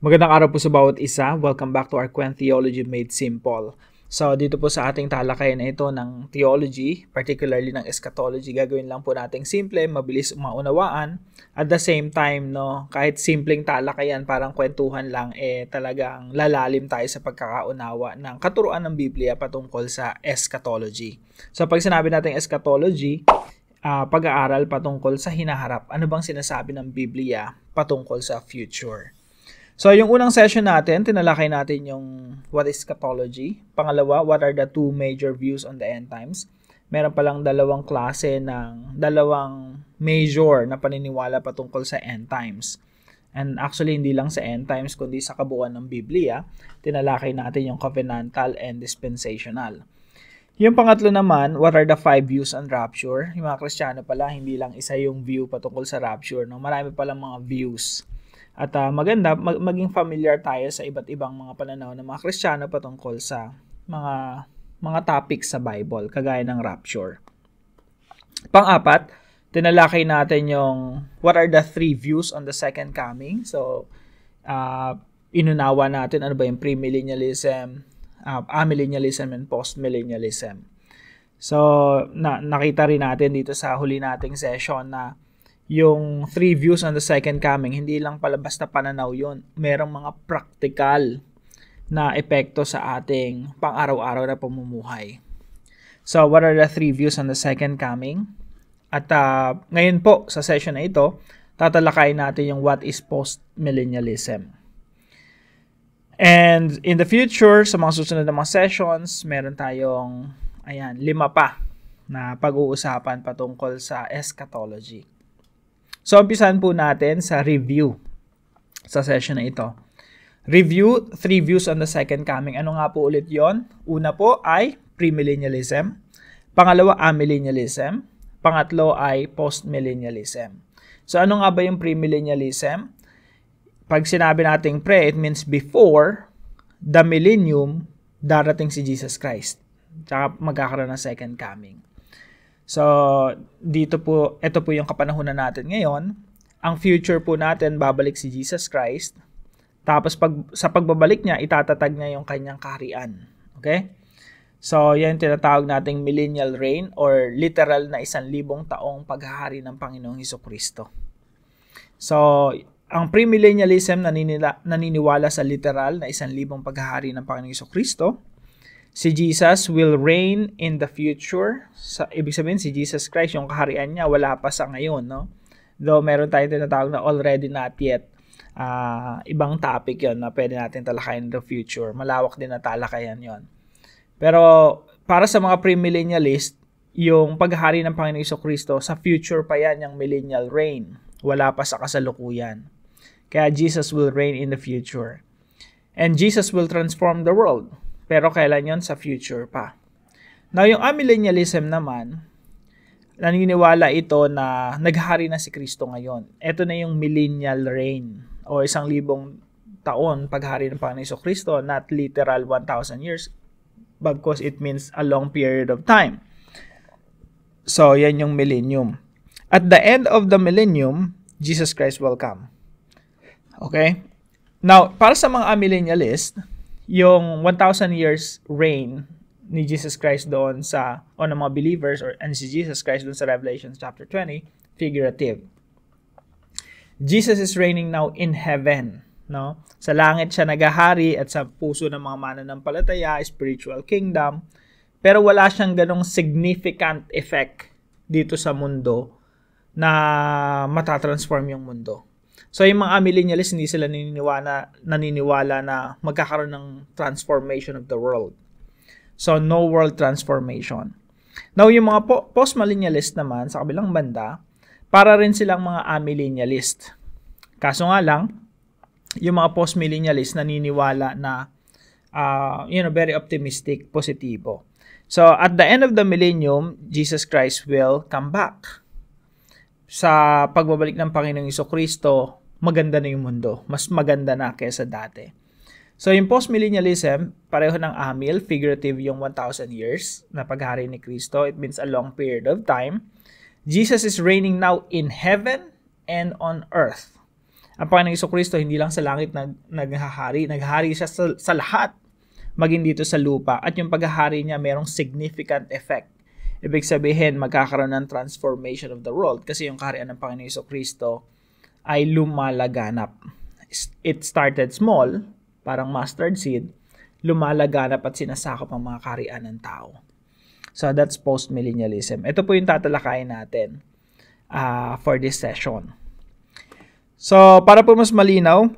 Magandang araw po sa bawat isa. Welcome back to our Quen Theology Made Simple. So, dito po sa ating talakayan na ito ng theology, particularly ng eschatology, gagawin lang po nating simple, mabilis maunawaan. At the same time, kahit simpleng talakayan, parang kwentuhan lang, talagang lalalim tayo sa pagkakaunawa ng katuruan ng Biblia patungkol sa eschatology. So, pag sinabi natin eschatology, pag-aaral patungkol sa hinaharap. Ano bang sinasabi ng Biblia patungkol sa future? So, yung unang session natin, tinalakay natin yung what is eschatology. Pangalawa, what are the two major views on the end times. Meron palang dalawang klase ng dalawang major na paniniwala patungkol sa end times. And actually, hindi lang sa end times, kundi sa kabuuan ng Biblia. Tinalakay natin yung covenantal and dispensational. Yung pangatlo naman, what are the five views on rapture? Yung mga Kristiyano pala, hindi lang isa yung view patungkol sa rapture. Marami palang mga views. At maganda, maging familiar tayo sa iba't ibang mga pananaw ng mga Kristiyano patungkol sa mga topics sa Bible, kagaya ng rapture. Pang-apat, tinalakay natin yung what are the three views on the second coming. So, inunawa natin ano ba yung premillennialism, amillennialism, and postmillennialism. So, nakita rin natin dito sa huli nating session na yung three views on the second coming, hindi lang pala basta pananaw yun. Merong mga practical na epekto sa ating pang-araw-araw na pamumuhay. So, what are the three views on the second coming? At ngayon po, sa session na ito, tatalakayin natin yung what is post-millennialism. And in the future, sa mga susunod na mga sessions, meron tayong 5 pa na pag-uusapan patungkol sa eschatology. So, umpisahan po natin sa review sa session na ito. Review, three views on the second coming. Ano nga po ulit yon? Una po ay premillennialism. Pangalawa, amillennialism. Pangatlo ay postmillennialism. So, ano nga ba yung premillennialism? Pag sinabi nating pre, it means before the millennium, darating si Jesus Christ. Tsaka magkakaroon ng second coming. So, ito po yung kapanahunan natin ngayon. Ang future po natin, babalik si Jesus Christ. Tapos, sa pagbabalik niya, itatatag niya yung kanyang kaharian. Okay? So, yan tinatawag nating millennial reign or literal na 1,000 taong paghahari ng Panginoong Hesukristo. So, ang premillennialism naniniwala sa literal na 1,000 paghahari ng Panginoong Hesukristo. Si Jesus will reign in the future. Ibig sabihin, si Jesus Christ, yung kaharian niya, wala pa sa ngayon, no? Though meron tayong tinatawag na already not yet. Ibang topic yon na pwede natin talakayin in the future. Malawak din na talakayan yon. Pero para sa mga premillennialist, yung paghahari ng Panginoong Hesukristo, sa future pa yan, yung millennial reign. Wala pa sa kasalukuyan. Kaya Jesus will reign in the future. And Jesus will transform the world. Pero kailan yon? Sa future pa. Now, yung amillennialism naman, naniniwala ito na naghari na si Kristo ngayon. Ito na yung millennial reign o 1,000 taon paghari ng Panginoong Hesukristo, not literal 1,000 years, because it means a long period of time. So, yan yung millennium. At the end of the millennium, Jesus Christ will come. Okay? Now, para sa mga amillennialist, yung 1,000 years reign ni Jesus Christ doon ng mga believers and si Jesus Christ doon sa Revelation chapter 20, figurative. Jesus is reigning now in heaven, no? Sa langit siya nagahari at sa puso ng mga mananampalataya, spiritual kingdom, pero wala siyang ganong significant effect dito sa mundo na matatransform yung mundo. So, yung mga amillennialists, hindi sila naniniwala na magkakaroon ng transformation of the world. So, no world transformation. Now, yung mga postmillennialist naman, sa kabilang banda, para rin silang mga amillennialist. Kaso nga lang, yung mga postmillennialist naniniwala na, very optimistic, positibo. So, at the end of the millennium, Jesus Christ will come back. Sa pagbabalik ng Panginoong Hesukristo, maganda na yung mundo. Mas maganda na kaysa dati. So, yung postmillennialism, pareho ng amil, figurative yung 1,000 years na paghari ni Kristo. It means a long period of time. Jesus is reigning now in heaven and on earth. Ang Panginoong Jesucristo hindi lang sa langit naghahari siya sa lahat, maging dito sa lupa. At yung paghahari niya merong significant effect. Ibig sabihin, magkakaroon ng transformation of the world kasi yung kaharian ng Panginoong Jesucristo ay lumalaganap. It started small, parang mustard seed, lumalaganap at sinasakop ang mga kaharian ng tao. So that's post-millennialism. Ito po yung tatalakayin natin for this session. So para po mas malinaw,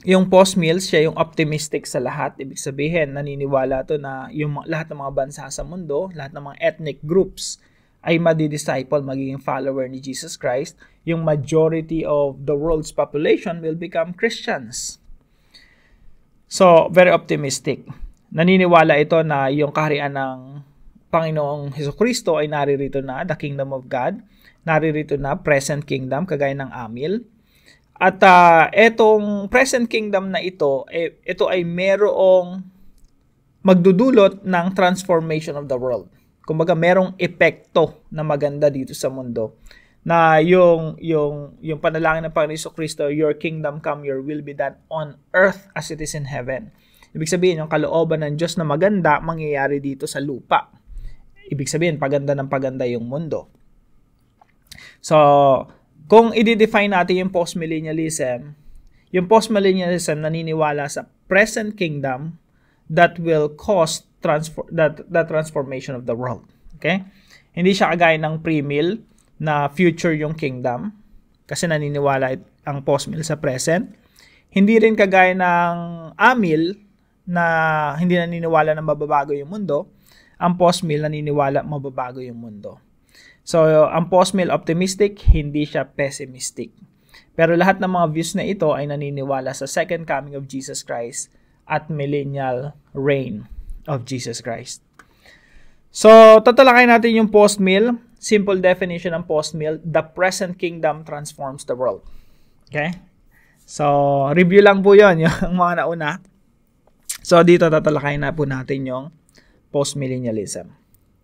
yung post-mill, siya yung optimistic sa lahat. Ibig sabihin, naniniwala to na yung lahat ng mga bansa sa mundo, lahat ng mga ethnic groups ay madi-disciple, magiging follower ni Jesus Christ. Yung majority of the world's population will become Christians. So, very optimistic. Naniniwala ito na yung kaharian ng Panginoong Jesucristo ay naririto na, the kingdom of God, naririto na, present kingdom, kagaya ng Amil. At etong present kingdom na ito ay merong magdudulot ng transformation of the world. Kumbaga, merong epekto na maganda dito sa mundo. Na yung panalangin ng Panginoon Jesucristo, your kingdom come, your will be done on earth as it is in heaven. Ibig sabihin, yung kalooban ng Diyos na maganda, mangyayari dito sa lupa. Ibig sabihin, paganda ng paganda yung mundo. So, kung i-define natin yung postmillennialism naniniwala sa present kingdom that will cause the transformation of the world. Okay? Hindi siya kagaya ng pre-mill na future yung kingdom kasi naniniwala ang post-mill sa present. Hindi rin kagaya ng amil na hindi naniniwala na mababago yung mundo. Ang post-mill naniniwala mababago yung mundo. So, ang post-mill optimistic, hindi siya pessimistic. Pero lahat ng mga views na ito ay naniniwala sa second coming of Jesus Christ at millennial reign of Jesus Christ. So, tatalakay natin yung post-mill. Simple definition ng post-mill, the present kingdom transforms the world. Okay? So, review lang po yun, yung mga nauna. So, dito tatalakay na po natin yung postmillennialism.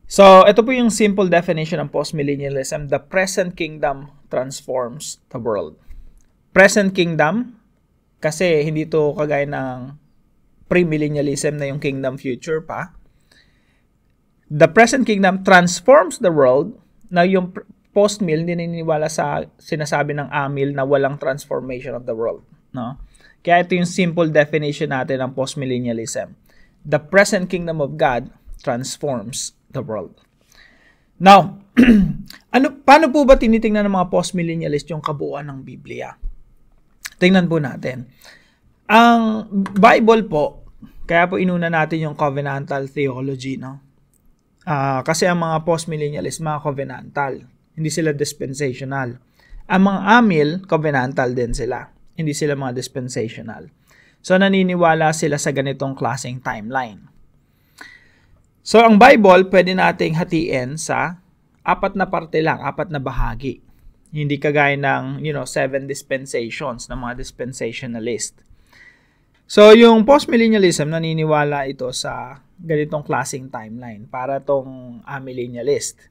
So, ito po yung simple definition ng postmillennialism. The present kingdom transforms the world. Present kingdom, kasi hindi to kagaya ng premillennialism na yung kingdom future pa. The present kingdom transforms the world. Na yung post-mill, naniniwala sa sinasabi ng amil na walang transformation of the world. No? Kaya ito yung simple definition natin ng postmillennialism. The present kingdom of God transforms the world. Now, paano po ba tinitingnan ng mga postmillennialist yung kabuuan ng Biblia? Tingnan po natin. Ang Bible po, kaya po inuna natin yung covenantal theology, no? Kasi ang mga postmillennialist, mga covenantal, hindi sila dispensational. Ang mga amil, covenantal din sila. Hindi sila mga dispensational. So, naniniwala sila sa ganitong klaseng timeline. So, ang Bible, pwede nating hatiin sa 4 na parte lang, 4 na bahagi. Hindi kagaya ng, 7 dispensations ng mga dispensationalist. So, yung postmillennialism, naniniwala ito sa ganitong klaseng timeline para tong amillennialist.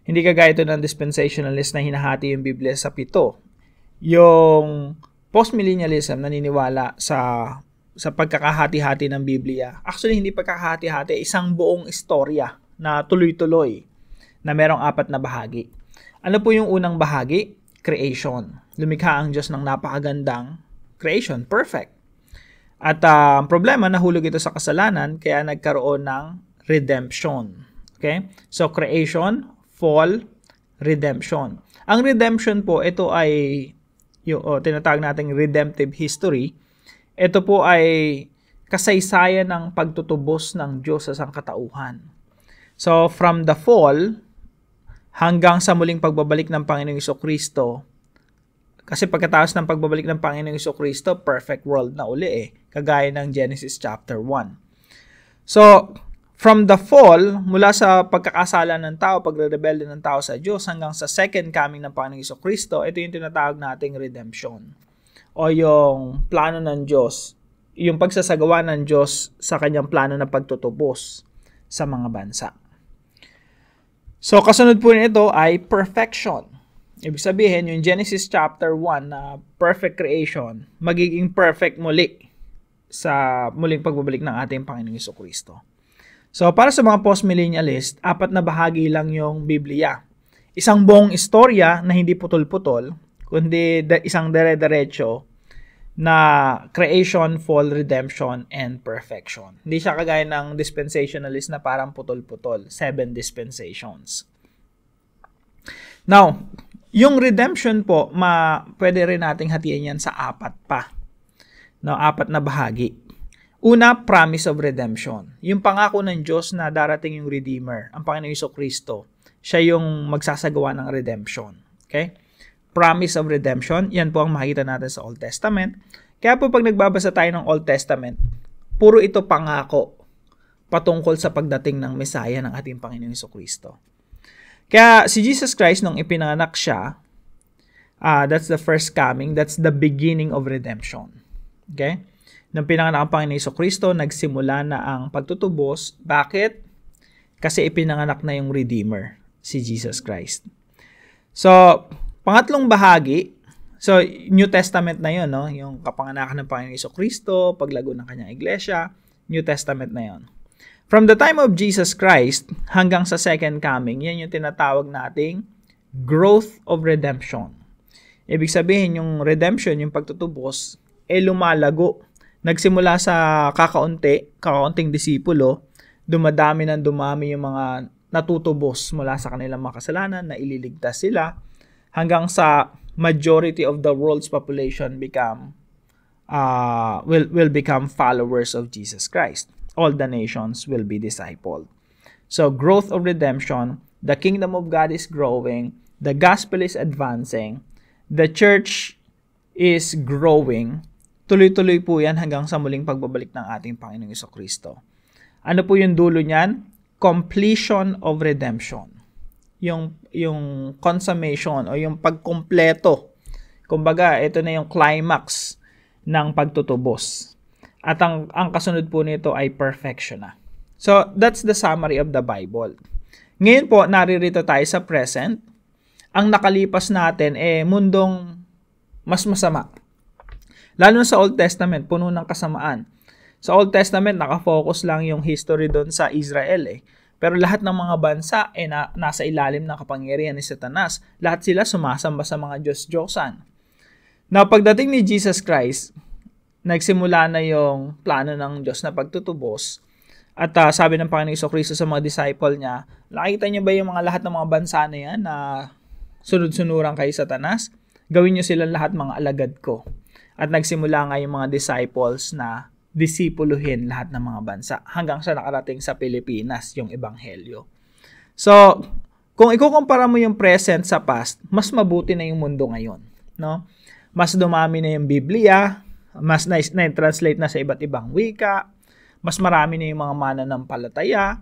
Hindi kagaya ito ng dispensationalist na hinahati yung Biblia sa 7. Yung postmillennialism, naniniwala sa pagkakahati-hati ng Biblia. Actually, hindi pagkakahati-hati, isang buong istorya na tuloy-tuloy na merong 4 na bahagi. Ano po yung unang bahagi? Creation. Lumikha ang Diyos ng napakagandang creation. Perfect. At ang problema, nahulog ito sa kasalanan, kaya nagkaroon ng redemption. Okay? So, creation, fall, redemption. Ang redemption po, ito ay tinatawag nating redemptive history. Ito po ay kasaysayan ng pagtutubos ng Diyos sa sangkatauhan. So, from the fall hanggang sa muling pagbabalik ng Panginoong Jesucristo, kasi pagkatapos ng pagbabalik ng Panginoong Jesucristo, perfect world na uli kagaya ng Genesis chapter 1. So, from the fall, mula sa pagkakasala ng tao, pagre-rebelde ng tao sa Diyos, hanggang sa second coming ng Panginoong Jesucristo, ito yung tinatawag nating redemption. O yung plano ng Diyos, yung pagsasagawa ng Diyos sa kanyang plano na pagtutubos sa mga bansa. So, kasunod po nito ay perfection. Ibig sabihin, yung Genesis chapter 1 na perfect creation, magiging perfect muli sa muling pagbabalik ng ating Panginoong Jesucristo. So, para sa mga post-millennialist, 4 na bahagi lang yung Biblia. Isang buong istorya na hindi putol-putol, kundi isang dire-diretso na creation, fall, redemption, and perfection. Hindi siya kagaya ng dispensationalist na parang putol-putol, 7 dispensations. Now, yung redemption po, pwede rin nating hatiin yan sa 4 pa. No, 4 na bahagi. Una, promise of redemption. Yung pangako ng Diyos na darating yung Redeemer, ang Panginoong Jesucristo. Siya yung magsasagawa ng redemption. Okay? Promise of redemption, yan po ang makikita natin sa Old Testament. Kaya po pag nagbabasa tayo ng Old Testament, puro ito pangako patungkol sa pagdating ng Messiah ng ating Panginoong Jesucristo. Kaya si Jesus Christ, nung ipinanganak siya, that's the first coming, that's the beginning of redemption. Okay? Nung pinanganak ang Panginoong Jesucristo, nagsimula na ang pagtutubos. Bakit? Kasi ipinanganak na yung Redeemer, si Jesus Christ. So, pangatlong bahagi, so New Testament na yun, no? Yung kapanganakan ng Panginoong Jesucristo, paglago ng kanyang iglesia, New Testament na yun. From the time of Jesus Christ hanggang sa second coming, yan yung tinatawag nating growth of redemption. Ibig sabihin, yung redemption, yung pagtutubos, lumalago. Nagsimula sa kakaunting disipulo, dumami yung mga natutubos mula sa kanilang mga kasalanan, na ililigtas sila, hanggang sa majority of the world's population will become followers of Jesus Christ. All the nations will be discipled. So, growth of redemption, the kingdom of God is growing, the gospel is advancing, the church is growing. Tuloy-tuloy po yan hanggang sa muling pagbabalik ng ating Panginoong Jesucristo. Ano po yung dulo niyan? Completion of redemption. Yung consummation o yung pagkumpleto. Kumbaga, ito na yung climax ng pagtutubos. At ang kasunod po nito ay perfection na. So, that's the summary of the Bible. Ngayon po, naririto tayo sa present. Ang nakalipas natin mundong mas masama. Lalo sa Old Testament, puno ng kasamaan. Sa Old Testament, nakafocus lang yung history doon sa Israel Pero lahat ng mga bansa nasa ilalim ng kapangyarihan ni Satanas. Lahat sila sumasamba sa mga Diyos-Diyosan. Now, pagdating ni Jesus Christ, nagsimula na yung plano ng Diyos na pagtutubos. At sabi ng Panginoong Jesucristo sa mga disciple niya, nakita niyo ba yung lahat ng mga bansa na yan na sunod-sunuran kay Satanas? Gawin niyo sila lahat mga alagad ko. At nagsimula nga yung mga disciples na disipuluhin lahat ng mga bansa hanggang sa nakarating sa Pilipinas yung Ebanghelyo. So, kung ikukumpara mo yung present sa past, mas mabuti na yung mundo ngayon. No? Mas dumami na yung Biblia, mas na-translate na sa iba't ibang wika, mas marami na yung mga mananampalataya,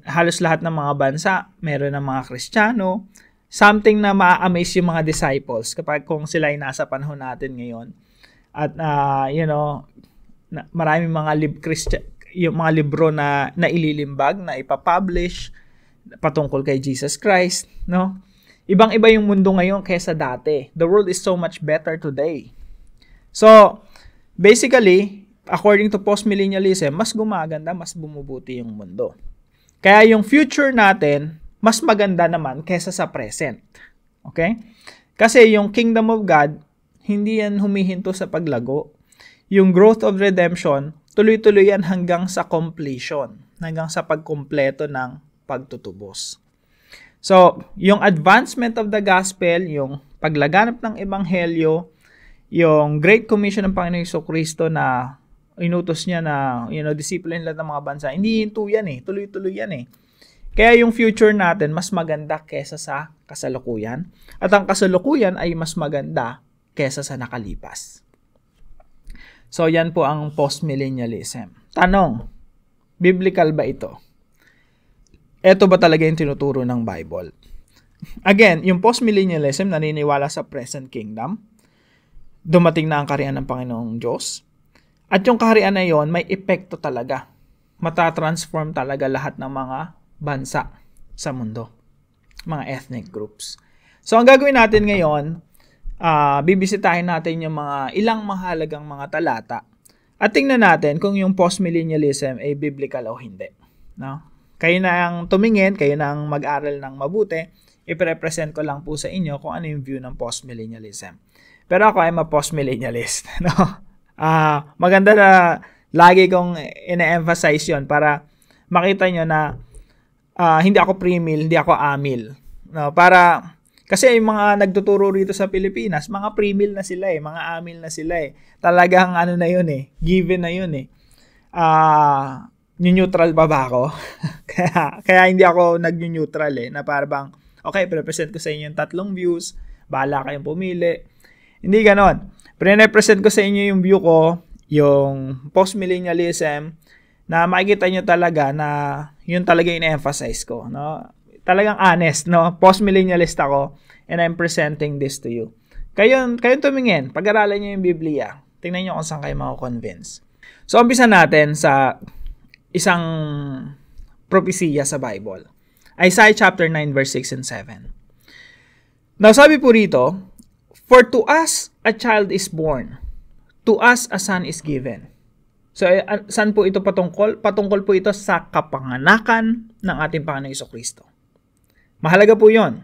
halos lahat ng mga bansa, meron ng mga Kristiyano, something na ma-amaze yung mga disciples kapag kung sila ay nasa panahon natin ngayon. At, maraming mga yung mga libro na ililimbag, na ipapublish patungkol kay Jesus Christ, no? Ibang-iba yung mundo ngayon kaysa dati. The world is so much better today. So, basically, according to postmillennialism, mas gumaganda, mas bumubuti yung mundo. Kaya yung future natin, mas maganda naman kaysa sa present. Okay? Kasi yung kingdom of God, hindi yan humihinto sa paglago. Yung growth of redemption, tuloy-tuloy yan hanggang sa completion, hanggang sa pagkumpleto ng pagtutubos. So, yung advancement of the gospel, yung paglaganap ng ebanghelyo, yung Great Commission ng Panginoong Jesucristo na inutos niya na, disiplin lahat ng mga bansa, hindi hinto yan tuloy-tuloy yan Kaya yung future natin mas maganda kesa sa kasalukuyan. At ang kasalukuyan ay mas maganda kesa sa nakalipas. So, yan po ang postmillennialism. Tanong, biblical ba ito? Ito ba talaga yung tinuturo ng Bible? Again, yung postmillennialism naniniwala sa present kingdom. Dumating na ang kaharian ng Panginoong Diyos. At yung kaharian na yon may epekto talaga. Matatransform talaga lahat ng mga bansa sa mundo. Mga ethnic groups. So, ang gagawin natin ngayon, bibisitahin natin yung mga ilang mahalagang mga talata at tingnan natin kung yung postmillennialism ay biblical o hindi. No? Kayo na ang tumingin, kayo na ang mag-aral ng mabuti, i-represent ko lang po sa inyo kung ano yung view ng postmillennialism. Pero ako ay postmillennialist. No? Maganda na lagi kong ina-emphasize yon para makita nyo na hindi ako pre-mill, hindi ako amil. No? Kasi yung mga nagtuturo rito sa Pilipinas, mga pre-mill na sila mga amil na sila Talagang ano na yun given na yun neutral ba ako? kaya hindi ako nag-neutral na parang okay, present ko sa inyo yung tatlong views, bahala kayong pumili. Hindi ganon. Pre-present ko sa inyo yung view ko, yung postmillennialism, na makikita nyo talaga na yun talaga yung emphasize ko. No? Talagang honest, no? Postmillennialist ako, and I'm presenting this to you. Kayo tumingin, pag-aralan nyo yung Biblia. Tingnan nyo kung saan kayo mako-convince. So, umpisa natin sa isang propesiya sa Bible. Isaiah chapter 9, verse 6 and 7. Now, sabi po rito, "For to us a child is born, to us a son is given." So, saan po ito patungkol? Patungkol po ito sa kapanganakan ng ating Panginoong Jesucristo. Mahalaga po yon.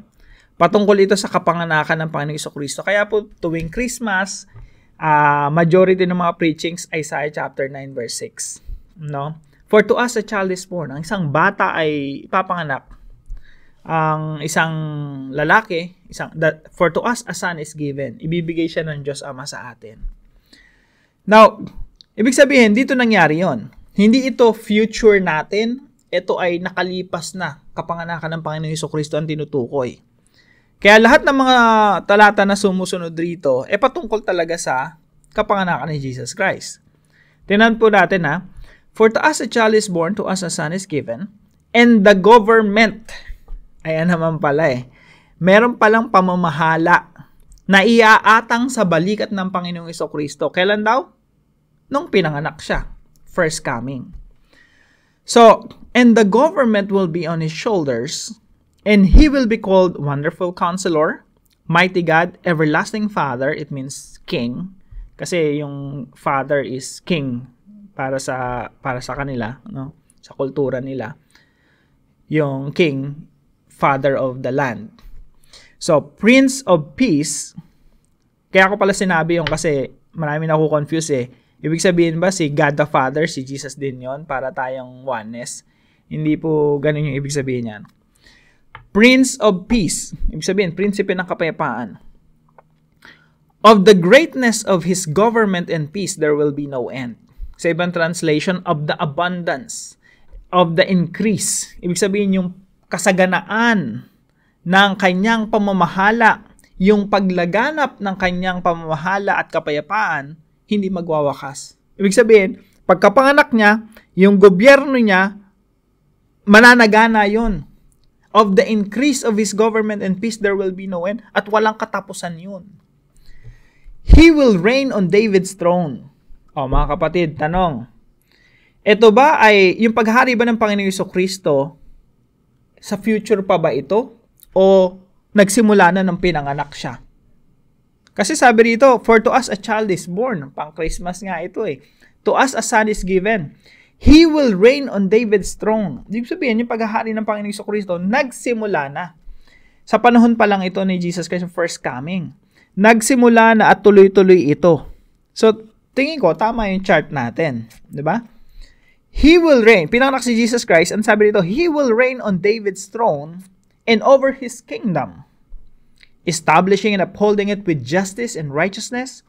Patungkol ito sa kapanganakan ng Panginoong Jesucristo. Kaya po tuwing Christmas, majority ng mga preachings, Isaiah chapter 9 verse 6. No? For to us a child is born. Ang isang bata ay ipapanganak. Ang isang lalaki, for to us a son is given. Ibibigay siya ng Diyos Ama sa atin. Now, ibig sabihin, dito nangyari yon. Hindi ito future natin. Ito ay nakalipas na kapanganakan ng Panginoong Jesucristo ang tinutukoy. Kaya lahat ng mga talata na sumusunod rito, patungkol talaga sa kapanganakan ni Jesus Christ. Tingnan po natin "For to us a child is born, to us a son is given, and the government," ayan naman pala meron palang pamamahala na iaatang sa balikat ng Panginoong Jesucristo. Kailan daw? Nung pinanganak siya. First coming. So, "And the government will be on his shoulders, and he will be called Wonderful Counselor, Mighty God, Everlasting Father." It means King. Kasi yung Father is King para sa kanila, no? Sa kultura nila. Yung King, Father of the land. So, Prince of Peace. Kaya ko pala sinabi yung kasi marami na ako confuse Ibig sabihin ba si God the Father, si Jesus din yon para tayong oneness? Hindi po ganun yung ibig sabihin niyan. Prince of Peace. Ibig sabihin, prinsipe ng kapayapaan. "Of the greatness of His government and peace, there will be no end." Sa ibang translation, of the abundance, of the increase. Ibig sabihin, yung kasaganaan ng kanyang pamamahala, yung paglaganap ng kanyang pamamahala at kapayapaan, hindi magwawakas. Ibig sabihin, pagkapanganak niya, yung gobyerno niya, mananagana yun. Of the increase of His government and peace, there will be no end. At walang katapusan yun. "He will reign on David's throne." Mga kapatid, tanong. Ito ba ay, yung paghari ba ng Panginoong Jesucristo, sa future pa ba ito? O nagsimula na ng pinanganak siya? Kasi sabi rito, "For to us a child is born." Pang Christmas nga ito "To us a son is given. He will reign on David's throne." Ibig sabihin, yung paghahari ng Panginoong Jesucristo, nagsimula na. Sa panahon pa lang ito ni Jesus Christ, first coming. Nagsimula na at tuloy-tuloy ito. So, tingin ko, tama yung chart natin. Diba? He will reign. Pinanganak si Jesus Christ, and sabi rito, "He will reign on David's throne and over His kingdom, establishing and upholding it with justice and righteousness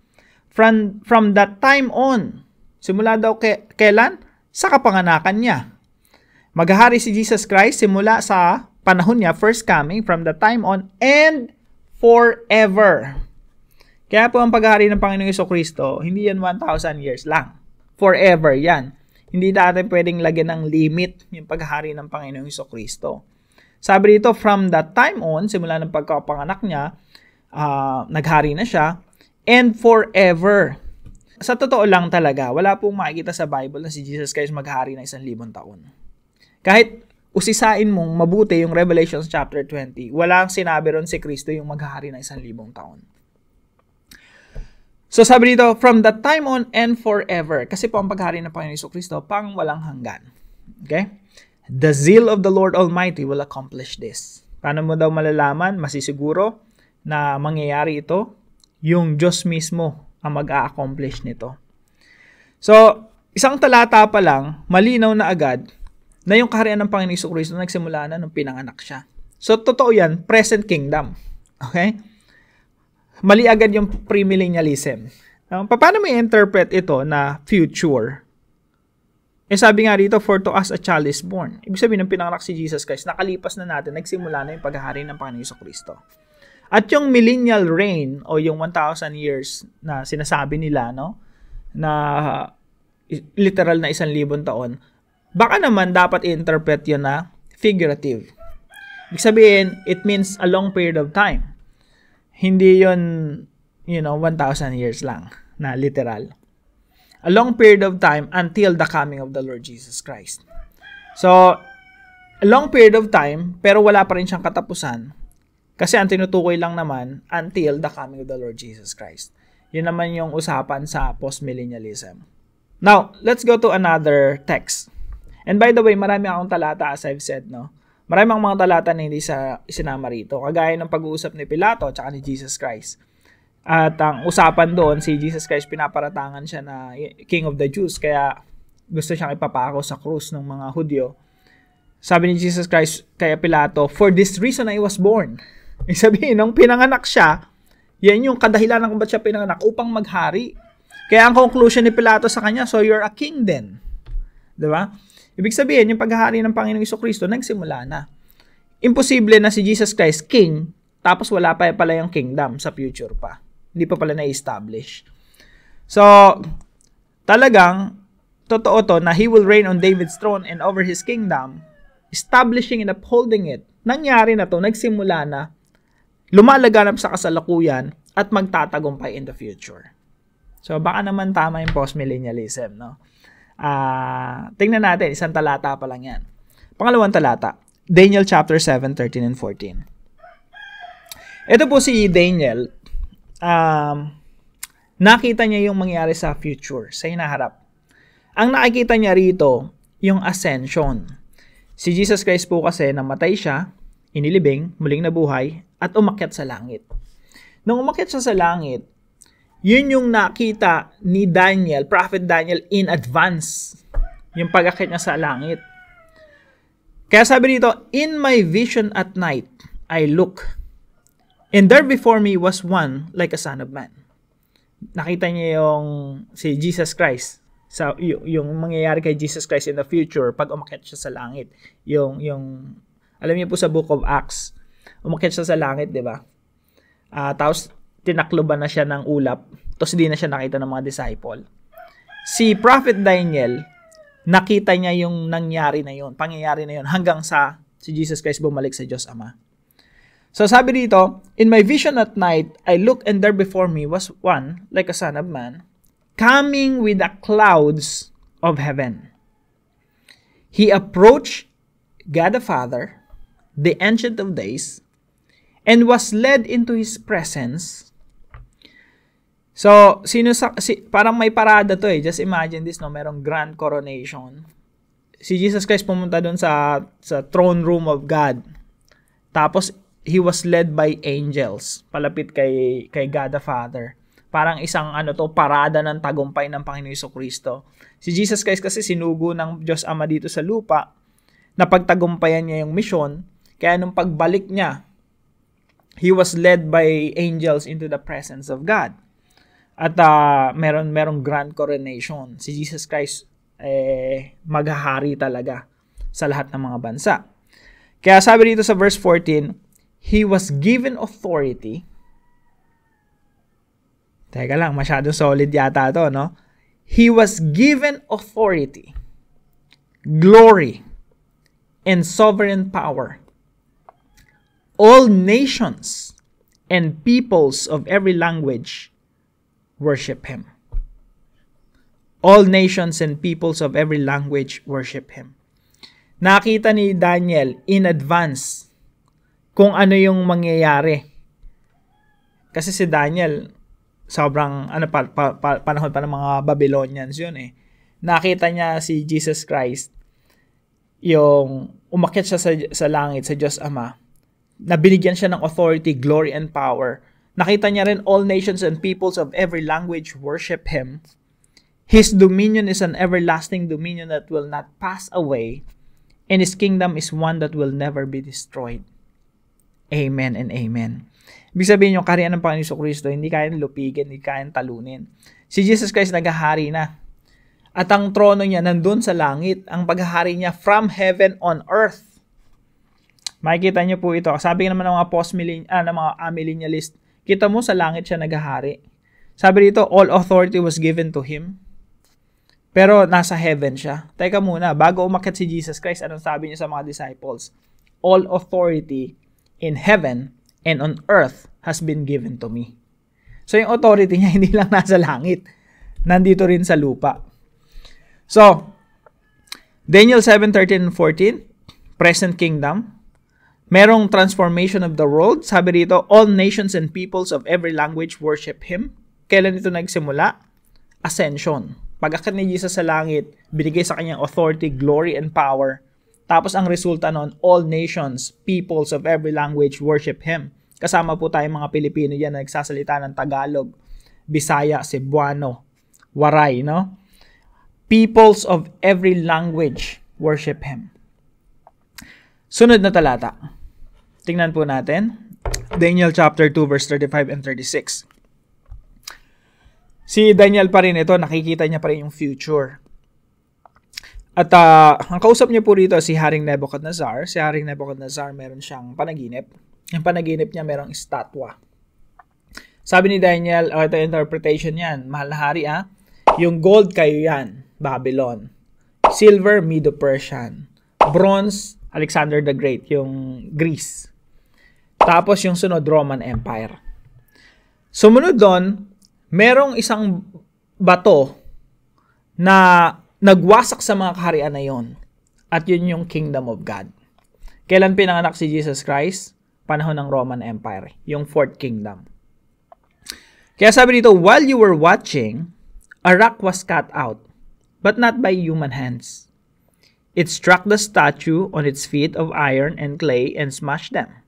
from that time on." Simula daw kailan? Sa kapanganakan niya. Maghahari si Jesus Christ simula sa panahon niya, first coming, from the time on, and forever. Kaya po ang paghahari ng Panginoong Jesucristo, hindi yan 1,000 years lang. Forever yan. Hindi natin pwedeng lagyan ng limit yung paghahari ng Panginoong Jesucristo. Sabi dito, from that time on, simula ng pagkapanganak niya, naghari na siya, and forever. Sa totoo lang talaga, wala pong makikita sa Bible na si Jesus Christ maghari na 1,000 taon. Kahit usisain mong mabuti yung Revelation chapter 20, walang sinabi ron si Kristo yung maghahari ng 1,000 taon. So sabi dito, from that time on and forever. Kasi po ang paghari ng Panginoon Jesucristo, pang walang hanggan. Okay? The zeal of the Lord Almighty will accomplish this. Paano mo daw malalaman? Masisiguro na mangyayari ito? Yung Diyos mismo ang mag-a-accomplish nito. So, isang talata pa lang, malinaw na agad na yung kaharian ng Panginoon Jesucristo nagsimula na nung pinanganak siya. So, totoo yan, present kingdom. Okay? Mali agad yung premillennialism. Paano may interpret ito na future? Sabi nga dito, for to us a child is born. Ibig sabihin, ng pinanganak si Jesus Christ, nakalipas na natin, nagsimula na yung paghahari ng Panginoon Jesucristo. At yung millennial reign, o yung 1,000 years na sinasabi nila, no, na literal na 1,000 taon, baka naman dapat i-interpret yun na figurative. Ibig sabihin, it means a long period of time. Hindi yun, 1,000 years lang na literal. A long period of time until the coming of the Lord Jesus Christ. So, a long period of time, pero wala pa rin siyang katapusan. Kasi ang tinutukoy lang naman, until the coming of the Lord Jesus Christ. Yun naman yung usapan sa postmillennialism. Now, let's go to another text. And by the way, marami akong talata as I've said, no? Marami akong mga talata na hindi sa isinama rito. Kagaya ng pag-uusap ni Pilato at ni Jesus Christ. At ang usapan doon, si Jesus Christ pinaparatangan siya na King of the Jews. Kaya gusto siyang ipapako sa krus ng mga Hudyo. Sabi ni Jesus Christ kay Pilato, for this reason I was born. Ibig sabihin, nung pinanganak siya, yan yung kadahilan kung ba't siya pinanganak, upang maghari. Kaya ang conclusion ni Pilato sa kanya, so you're a king then. Diba? Ibig sabihin, yung paghahari ng Panginoong Jesucristo, nagsimula na. Imposible na si Jesus Christ, king, tapos wala pa pala yung kingdom sa future pa. Hindi pa pala na-establish. So, talagang, totoo to, na He will reign on David's throne and over His kingdom, establishing and upholding it. Nangyari na to, nagsimula na, lumalaganap sa kasalukuyan, at magtatagumpay in the future. So, baka naman tama yung postmillennialism, no? Tingnan natin, isang talata pa lang yan. Pangalawang talata, Daniel chapter 7, 13 and 14. Ito po si Daniel, nakita niya yung mangyari sa future, sa hinaharap. Ang nakikita niya rito, yung ascension. Si Jesus Christ po kasi namatay siya, inilibing, muling nabuhay, at umakyat sa langit. Nung umakyat siya sa langit, yun yung nakita ni Daniel, Prophet Daniel, in advance. Yung pag-akyat niya sa langit. Kaya sabi dito, in my vision at night, I look, and there before me was one like a son of man. Nakita niya yung si Jesus Christ, yung mangyayari kay Jesus Christ in the future pag umakyat siya sa langit. Yung alam niyo po sa Book of Acts, umakyat siya sa langit, di ba? Tapos, tinakloban na siya ng ulap, tapos hindi na siya nakita ng mga disciple. Si Prophet Daniel, nakita niya yung nangyari na yun, pangyayari na yun, hanggang sa si Jesus Christ bumalik sa Diyos Ama. So sabi dito, in my vision at night, I looked and there before me was one, like a son of man, coming with the clouds of heaven. He approached God the Father, the Ancient of Days, and was led into His presence. So, parang may parada to eh. Just imagine this, no? Merong grand coronation. Si Jesus Christ pumunta dun sa throne room of God. Tapos, He was led by angels. Palapit kay God the Father. Parang isang parada ng tagumpay ng Panginoon Jesucristo. Si Jesus Christ kasi sinugo ng Diyos Ama dito sa lupa. Napagtagumpayan niya yung mission. Kaya nung pagbalik niya, He was led by angels into the presence of God. At merong grand coronation. Si Jesus Christ maghahari talaga sa lahat ng mga bansa. Kaya sabi dito sa verse 14, He was given authority. Teka lang, masyadong solid yata to, no? He was given authority, glory, and sovereign power. All nations and peoples of every language worship Him. All nations and peoples of every language worship Him. Nakita ni Daniel in advance kung ano yung mangyayari. Kasi si Daniel, sobrang panahon pa ng mga Babylonians yun eh. Nakita niya si Jesus Christ, yung umakyat siya sa langit, sa Diyos Ama, na binigyan siya ng authority, glory, and power. Nakita niya rin all nations and peoples of every language worship Him. His dominion is an everlasting dominion that will not pass away, and His kingdom is one that will never be destroyed. Amen and amen. Ibig sabihin yung kaharian ng Panginoon Kristo, hindi kayang lupigin, hindi kayang talunin. Si Jesus Christ naghahari na. At ang trono niya nandun sa langit. Ang paghahari niya from heaven on earth. Makikita niyo po ito. Sabi naman ng mga amillennialist, kita mo sa langit siya naghahari. Sabi dito, all authority was given to Him. Pero nasa heaven siya. Teka muna, bago umakyat si Jesus Christ, anong sabi niya sa mga disciples? All authority in heaven and on earth has been given to me. So yung authority niya hindi lang nasa langit, nandito rin sa lupa. So, Daniel 7:13 and 14, present kingdom. Merong transformation of the world. Sabi dito, all nations and peoples of every language worship Him. Kailan ito nagsimula? Ascension. Pag-akyat ni Jesus sa langit, binigay sa kanyang authority, glory, and power. Tapos ang resulta nun, all nations, peoples of every language worship Him. Kasama po tayong mga Pilipino yan na nagsasalita ng Tagalog, Bisaya, Cebuano, Waray, no? Peoples of every language worship Him. Sunod na talata. Tingnan po natin. Daniel chapter 2 verse 35 and 36. Si Daniel pa rin ito, nakikita niya pa rin yung future. At ang kausap niya po rito si Haring Nebuchadnezzar. Si Haring Nebuchadnezzar meron siyang panaginip. Yung panaginip niya merong estatwa. Sabi ni Daniel, ito yung interpretation yan. Mahal na hari yung gold kayo yan, Babylon. Silver, Medo-Persian. Bronze, Alexander the Great, yung Greece. Tapos yung sunod, Roman Empire. Sumunod doon, merong isang bato na nagwasak sa mga kaharian na yon. At yun yung Kingdom of God. Kailan pinanganak si Jesus Christ? Panahon ng Roman Empire, yung Fourth Kingdom. Kaya sabi dito, while you were watching, a rock was cut out, but not by human hands. It struck the statue on its feet of iron and clay and smashed them.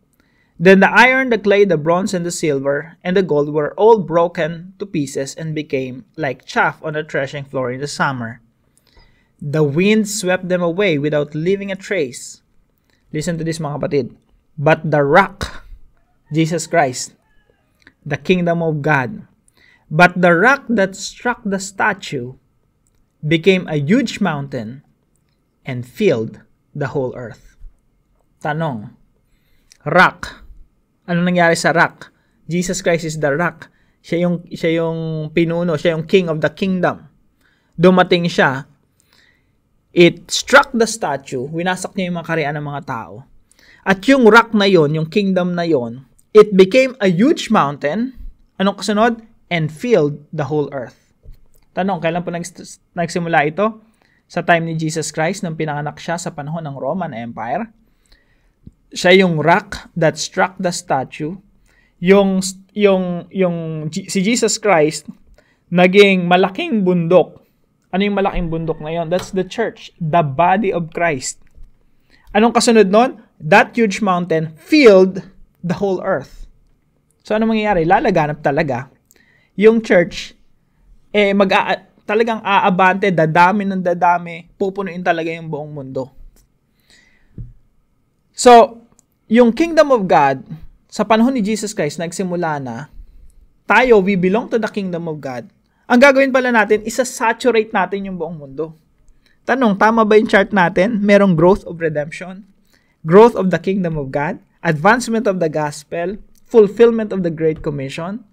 Then the iron, the clay, the bronze, and the silver, and the gold were all broken to pieces and became like chaff on the threshing floor in the summer. The wind swept them away without leaving a trace. Listen to this, mga kapatid. But the rock, Jesus Christ, the kingdom of God, but the rock that struck the statue became a huge mountain and filled the whole earth. Tanong, rock. Ano nangyari sa rock? Jesus Christ is the rock. Siya yung pinuno, siya yung king of the kingdom. Dumating siya, it struck the statue, winasak niya yung mga kaharian ng mga tao. At yung rock na yon, yung kingdom na yon, it became a huge mountain. Anong kasunod? And filled the whole earth. Tanong, kailan po nagsimula ito? Sa time ni Jesus Christ, nung pinanganak siya sa panahon ng Roman Empire. Siya yung rock that struck the statue. Si Jesus Christ, naging malaking bundok. Ano yung malaking bundok na yon? That's the church, the body of Christ. Anong kasunod nun? That huge mountain filled the whole earth. So, ano mangyayari? Lalaganap talaga. Yung church, talagang aabante, dadami ng dadami, pupunuin talaga yung buong mundo. So, yung kingdom of God, sa panahon ni Jesus Christ, nagsimula na, tayo, we belong to the kingdom of God. Ang gagawin pala natin, isa-saturate natin yung buong mundo. Tanong, tama ba yung chart natin? Merong growth of redemption, growth of the kingdom of God, advancement of the gospel, fulfillment of the Great Commission.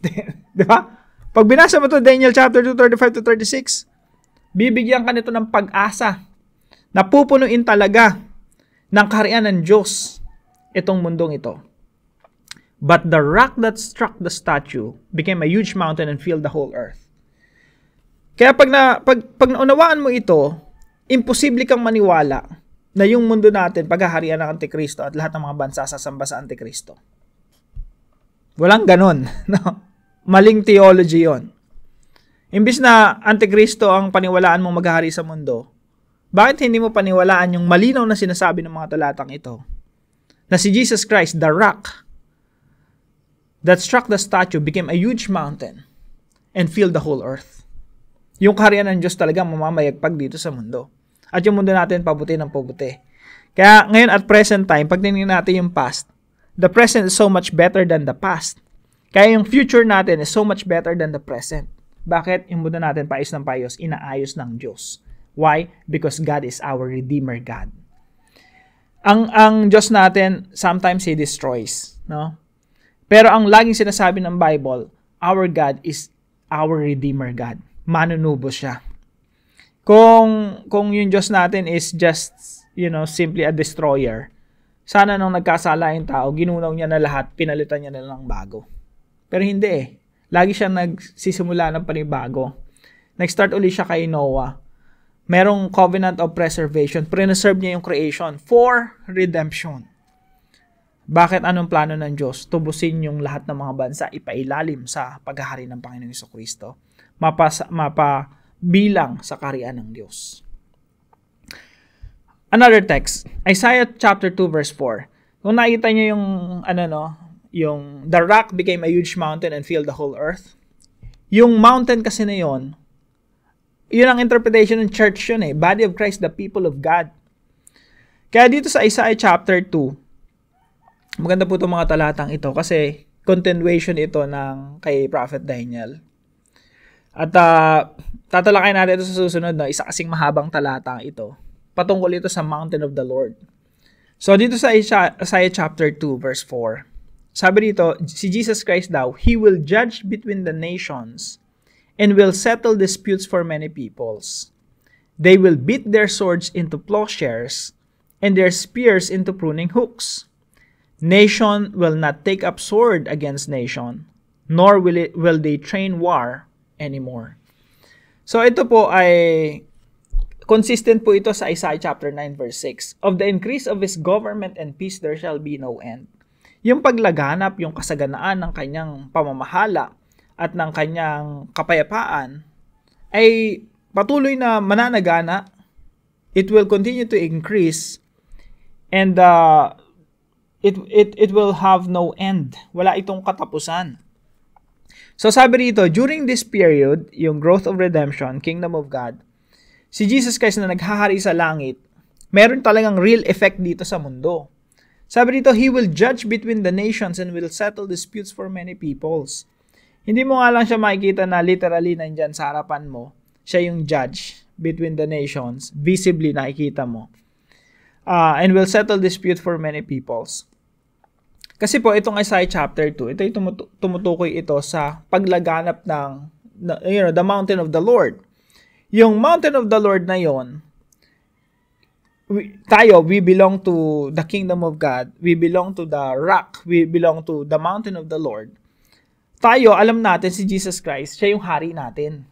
Di ba? Pag binasa mo to Daniel chapter 2, 35 to 36, bibigyan ka nito ng pag-asa na pupunuin talaga ng kaharian ng Diyos itong mundong ito. But the rock that struck the statue became a huge mountain and filled the whole earth. Kaya pag naunawaan mo ito, imposible kang maniwala na yung mundo natin paghaharian ng Antikristo at lahat ng mga bansa sasamba sa Antikristo. Walang ganun. No? Maling theology yon. Imbis na Antikristo ang paniwalaan mong maghahari sa mundo, bakit hindi mo paniwalaan yung malinaw na sinasabi ng mga talatang ito? Na si Jesus Christ, the rock that struck the statue, became a huge mountain and filled the whole earth. Yung kaharian ng Diyos talaga mamamayagpag dito sa mundo. At yung mundo natin pabuti ng pabuti. Kaya ngayon at present time, pag tingnan natin yung past, the present is so much better than the past. Kaya yung future natin is so much better than the present. Bakit? Yung mundo natin paayos ng paayos, inaayos ng Diyos. Why? Because God is our Redeemer God. Ang Diyos natin, sometimes He destroys. No? Pero ang laging sinasabi ng Bible, our God is our Redeemer God. Manunubos siya. Kung yung Diyos natin is just, simply a destroyer, sana nung nagkasala yung tao, ginunaw niya na lahat, pinalitan niya na lang bago. Pero hindi eh. Lagi siyang nagsisimula ng panibago. Nag-start uli siya kay Noah. Merong covenant of preservation. Preserve niya yung creation for redemption. Bakit anong plano ng Diyos? Tubusin yung lahat ng mga bansa, ipailalim sa paghahari ng Panginoong Jesucristo. Mapabilang sa kaharian ng Diyos. Another text, Isaiah chapter 2 verse 4. Kung nakita niyo yung the rock became a huge mountain and filled the whole earth. Yung mountain kasi na yun ang interpretation ng church yun eh. Body of Christ, the people of God. Kaya dito sa Isaiah chapter 2, maganda po itong mga talatang ito kasi continuation ito ng kay Prophet Daniel. At tatalakay natin ito sa susunod na isa kasing mahabang talatang ito. Patungkol ito sa mountain of the Lord. So dito sa Isaiah chapter 2 verse 4, sabi dito, si Jesus Christ daw, He will judge between the nations and will settle disputes for many peoples. They will beat their swords into plowshares and their spears into pruning hooks. Nation will not take up sword against nation, nor will they train war anymore. So ito po ay consistent po ito sa Isaiah chapter 9 verse 6. Of the increase of His government and peace there shall be no end. Yung paglaganap, yung kasaganaan ng kanyang pamamahala at ng kanyang kapayapaan ay patuloy na mananagana. It will continue to increase and it will have no end. Wala itong katapusan. So sabi rito, during this period, yung growth of redemption, kingdom of God, si Jesus Christ na naghahari sa langit, meron talagang real effect dito sa mundo. Sabi dito, He will judge between the nations and will settle disputes for many peoples. Hindi mo nga lang siya makikita na literally nandyan sa harapan mo. Siya yung judge between the nations. Visibly nakikita mo. And will settle dispute for many peoples. Kasi po, itong Isaiah chapter 2, ito yung tumutukoy ito sa paglaganap ng the mountain of the Lord. Yung mountain of the Lord na yon, we belong to the kingdom of God. We belong to the rock. We belong to the mountain of the Lord. Tayo, alam natin si Jesus Christ, siya yung hari natin.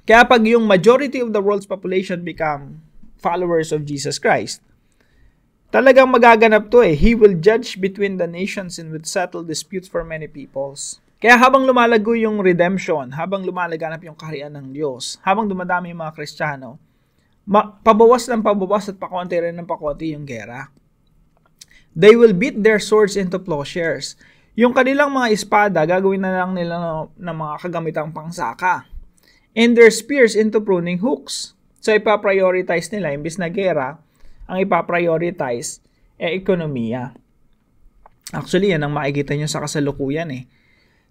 Kaya pag yung majority of the world's population become followers of Jesus Christ, talagang magaganap to eh. He will judge between the nations and will settle disputes for many peoples. Kaya habang lumalago yung redemption, habang lumalaganap yung kaharian ng Diyos, habang dumadami yung mga Kristiyano, pabawas ng pabawas at pakonti rin ng pakonti yung gera. They will beat their swords into plowshares. Yung kanilang mga espada, gagawin na lang nila ng mga kagamitang pangsaka. And their spears into pruning hooks. So ipaprioritize nila, imbis na gera, ang ipaprioritize ekonomiya. Actually, yan ang makikita nyo sa kasalukuyan eh.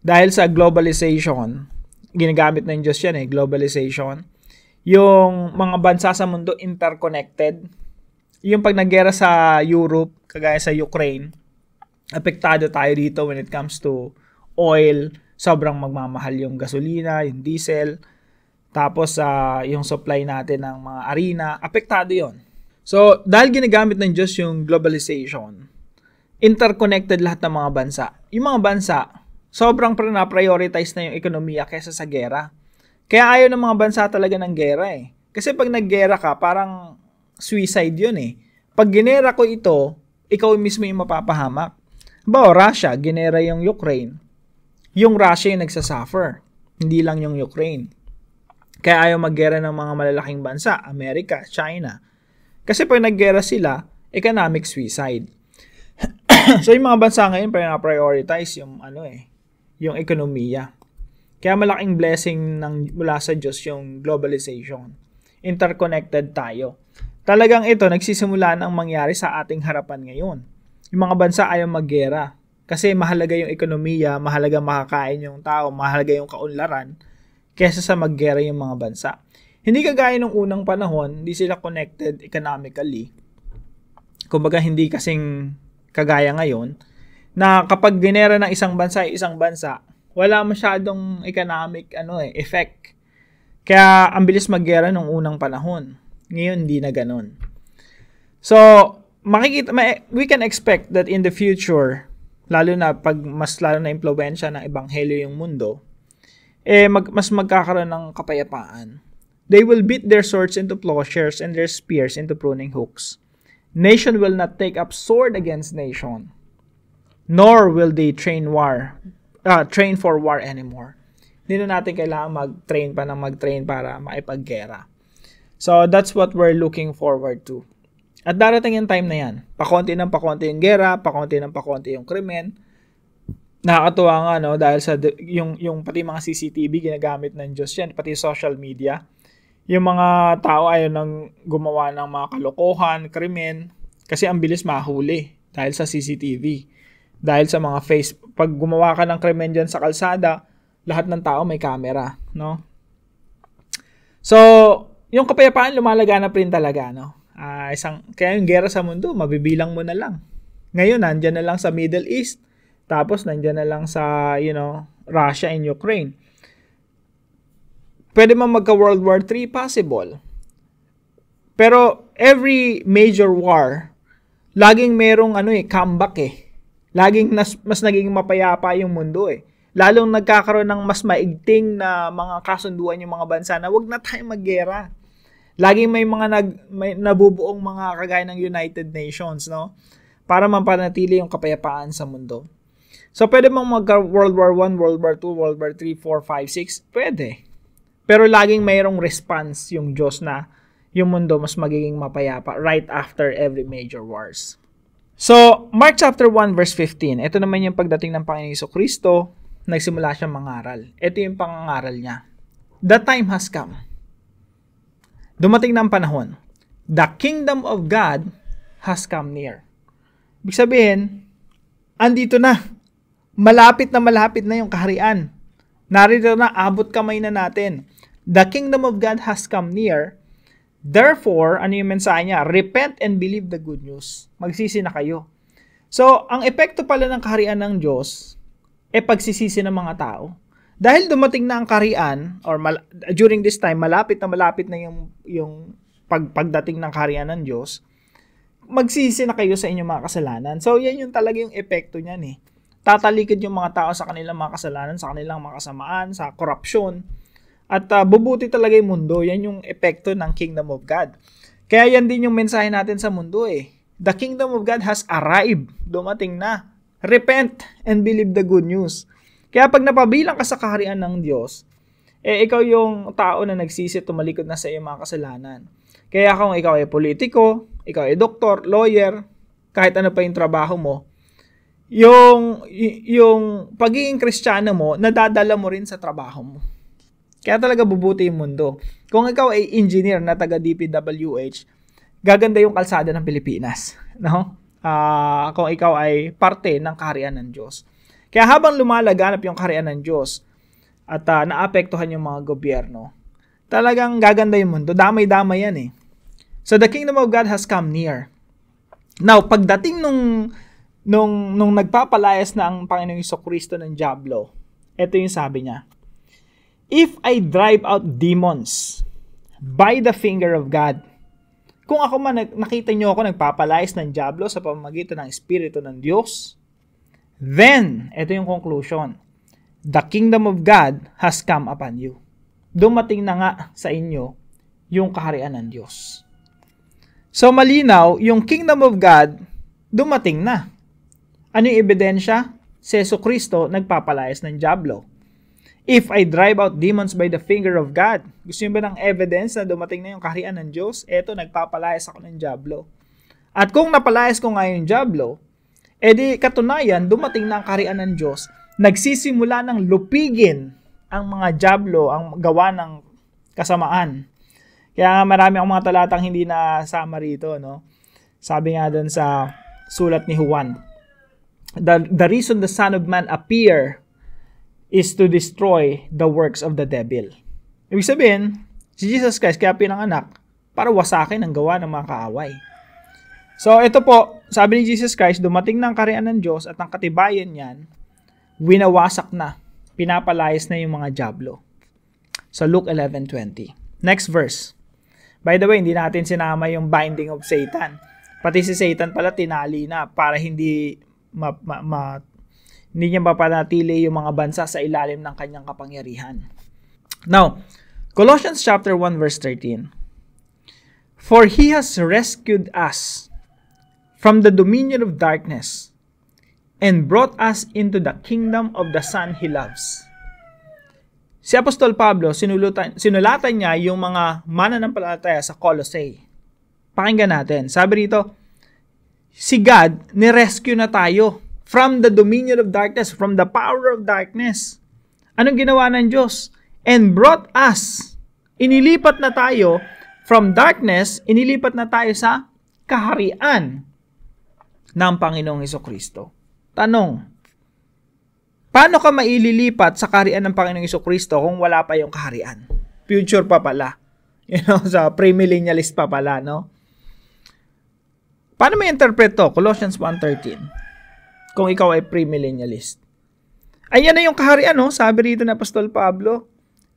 Dahil sa globalization, ginagamit ng Diyos yan eh, globalization. Yung mga bansa sa mundo interconnected. Yung pag naggera sa Europe, kagaya sa Ukraine, apektado tayo dito when it comes to oil. Sobrang magmamahal yung gasolina, yung diesel. Tapos yung supply natin ng mga arena, apektado yon. So, dahil ginagamit ng Diyos yung globalization, interconnected lahat ng mga bansa. Yung mga bansa, sobrang na-prioritize na yung ekonomiya kaysa sa gera. Kaya ayaw ng mga bansa talaga ng gera eh. Kasi pag naggera ka, parang suicide yun eh. Pag ginera ko ito, ikaw mismo yung mapapahamak. Russia, ginera yung Ukraine. Yung Russia yung nagsasuffer. Hindi lang yung Ukraine. Kaya ayaw maggera ng mga malalaking bansa, Amerika, China. Kasi pag naggera sila, economic suicide. So yung mga bansa ngayon, prioritize yung yung ekonomiya. Kaya malaking blessing mula sa Diyos yung globalization. Interconnected tayo. Talagang ito, nagsisimula ng mangyari sa ating harapan ngayon. Yung mga bansa ayaw maggera. Kasi mahalaga yung ekonomiya, mahalaga makakain yung tao, mahalaga yung kaunlaran, kesa sa maggera yung mga bansa. Hindi kagaya nung unang panahon, hindi sila connected economically. Kumbaga hindi kasing kagaya ngayon, na kapag ginera ng isang bansa, wala masyadong economic effect. Kaya ang bilis maggera nung unang panahon. Ngayon hindi na ganun. So, we can expect that in the future, lalo na pag mas lalo na impluwensya ng ebanghelyo yung mundo, mas magkakaroon ng kapayapaan. They will beat their swords into plowshares and their spears into pruning hooks. Nation will not take up sword against nation, nor will they train for war anymore. Hindi na natin kailangan mag-train para maipaggera. So, that's what we're looking forward to. At darating yung time na yan. Pakonti yung gera, pakonti yung krimen. Nakakatuwa nga, dahil sa yung pati mga CCTV ginagamit ng Diyos yan, pati social media. Yung mga tao ayaw nang gumawa ng mga kalokohan, krimen, kasi ang bilis mahuli dahil sa CCTV. Dahil sa mga pag gumawa ka ng krimen dyan sa kalsada, lahat ng tao may camera, no? So, yung kapayapaan lumalaganap rin talaga, no? Kaya yung gera sa mundo, mabibilang mo na lang. Ngayon, nandyan na lang sa Middle East, tapos nandyan na lang sa, Russia and Ukraine. Pwede man magka-World War III, possible. Pero every major war, laging merong comeback eh. Laging mas naging mapayapa yung mundo eh. Lalong nagkakaroon ng mas maigting na mga kasunduan yung mga bansa na wag na tayong maggera. Laging may nabubuong mga kagaya ng United Nations, no? Para mapanatili yung kapayapaan sa mundo. So, pwede mong magka-World War I, World War II, World War III, 4, 5, 6? Pwede. Pero laging mayroong response yung Diyos na yung mundo mas magiging mapayapa right after every major wars. So, Mark chapter 1 verse 15. Ito naman yung pagdating ng Panginoong Jesucristo, nagsimula siyang mangaral. Ito yung pangangaral niya. The time has come. Dumating na ang panahon. The kingdom of God has come near. Ibig sabihin, andito na. Malapit na yung kaharian. Narito na, abot kamay na natin. The kingdom of God has come near. Therefore, ano yung mensahe niya? Repent and believe the good news. Magsisi na kayo. So, ang epekto pala ng kaharian ng Diyos, pagsisisi ng mga tao. Dahil dumating na ang kaharian, or during this time, malapit na yung pagdating ng kaharian ng Diyos, magsisi na kayo sa inyong mga kasalanan. So, yan yung talaga yung epekto niyan eh. Tatalikod yung mga tao sa kanilang mga kasalanan, sa kanilang mga kasamaan, sa korupsyon, at bubuti talaga yung mundo. Yan yung epekto ng kingdom of God. Kaya yan din yung mensahe natin sa mundo eh. The kingdom of God has arrived. Dumating na. Repent and believe the good news. Kaya pag napabilang ka sa kaharian ng Diyos, ikaw yung tao na nagsisi, tumalikod na sa iyong mga kasalanan. Kaya kung ikaw ay politiko, ikaw ay doktor, lawyer, kahit ano pa yung trabaho mo, yung pagiging Kristiyano mo, nadadala mo rin sa trabaho mo. Kaya talaga bubuti yung mundo. Kung ikaw ay engineer na taga DPWH, gaganda yung kalsada ng Pilipinas. No? Kung ikaw ay parte ng kaharian ng Diyos. Kaya habang lumalaganap yung kaharian ng Diyos at naapektuhan yung mga gobyerno, talagang gaganda yung mundo. Damay-damay yan eh. So the kingdom of God has come near. Now, pagdating nung nagpapalayas na ang Panginoong Jesucristo ng dyablo, ito yung sabi niya, if I drive out demons by the finger of God, kung ako man nakita nyo ako nagpapalayas ng dyablo sa pamamagitan ng Espiritu ng Diyos, then, ito yung conclusion, the kingdom of God has come upon you. Dumating na nga sa inyo yung kaharian ng Diyos. So malinaw, yung kingdom of God, dumating na. Ano yung ebidensya? Si Jesucristo nagpapalayas ng dyablo. If I drive out demons by the finger of God, gusto nyo ba ng evidence na dumating na yung kaharian ng Diyos? Eto, nagpapalayas ako ng dyablo. At kung napalayas ko nga yung dyablo, edi katunayan, dumating na ang kaharian ng Diyos, nagsisimula ng lupigin ang mga dyablo, ang gawa ng kasamaan. Kaya marami akong mga talatang hindi nasama rito, no? Sabi nga doon sa sulat ni Juan, the reason the Son of Man appear is to destroy the works of the devil. Ibig sabihin, si Jesus Christ kaya pinanganak para wasakin ang gawa ng mga kaaway. So ito po, sabi ni Jesus Christ, dumating na ang kaharian ng Diyos at ang katibayan niyan, winawasak na, pinapalayas na yung mga dyablo. So Luke 11:20. Next verse. By the way, hindi natin sinama yung binding of Satan. Pati si Satan pala tinali na para hindi niya mapanatili yung mga bansa sa ilalim ng kanyang kapangyarihan. Now, Colossians chapter 1 verse 13. For He has rescued us from the dominion of darkness and brought us into the kingdom of the Son He loves. Si Apostol Pablo, sinulatan niya yung mga mananampalataya sa Colossae. Pakinggan natin. Sabi rito, si God, nirescue na tayo from the dominion of darkness, from the power of darkness. Anong ginawa ng Diyos? And brought us. Inilipat na tayo from darkness, inilipat na tayo sa kaharian ng Panginoong Jesucristo. Tanong, paano ka maililipat sa kaharian ng Panginoong Jesucristo kung wala pa yung kaharian? Future pa pala. Sa premillennialist pa pala, no? Paano may interpret to? Colossians 1:13. Kung ikaw ay premillennialist. Ayan na yung kaharian, no? Sabi rito na Apostol Pablo,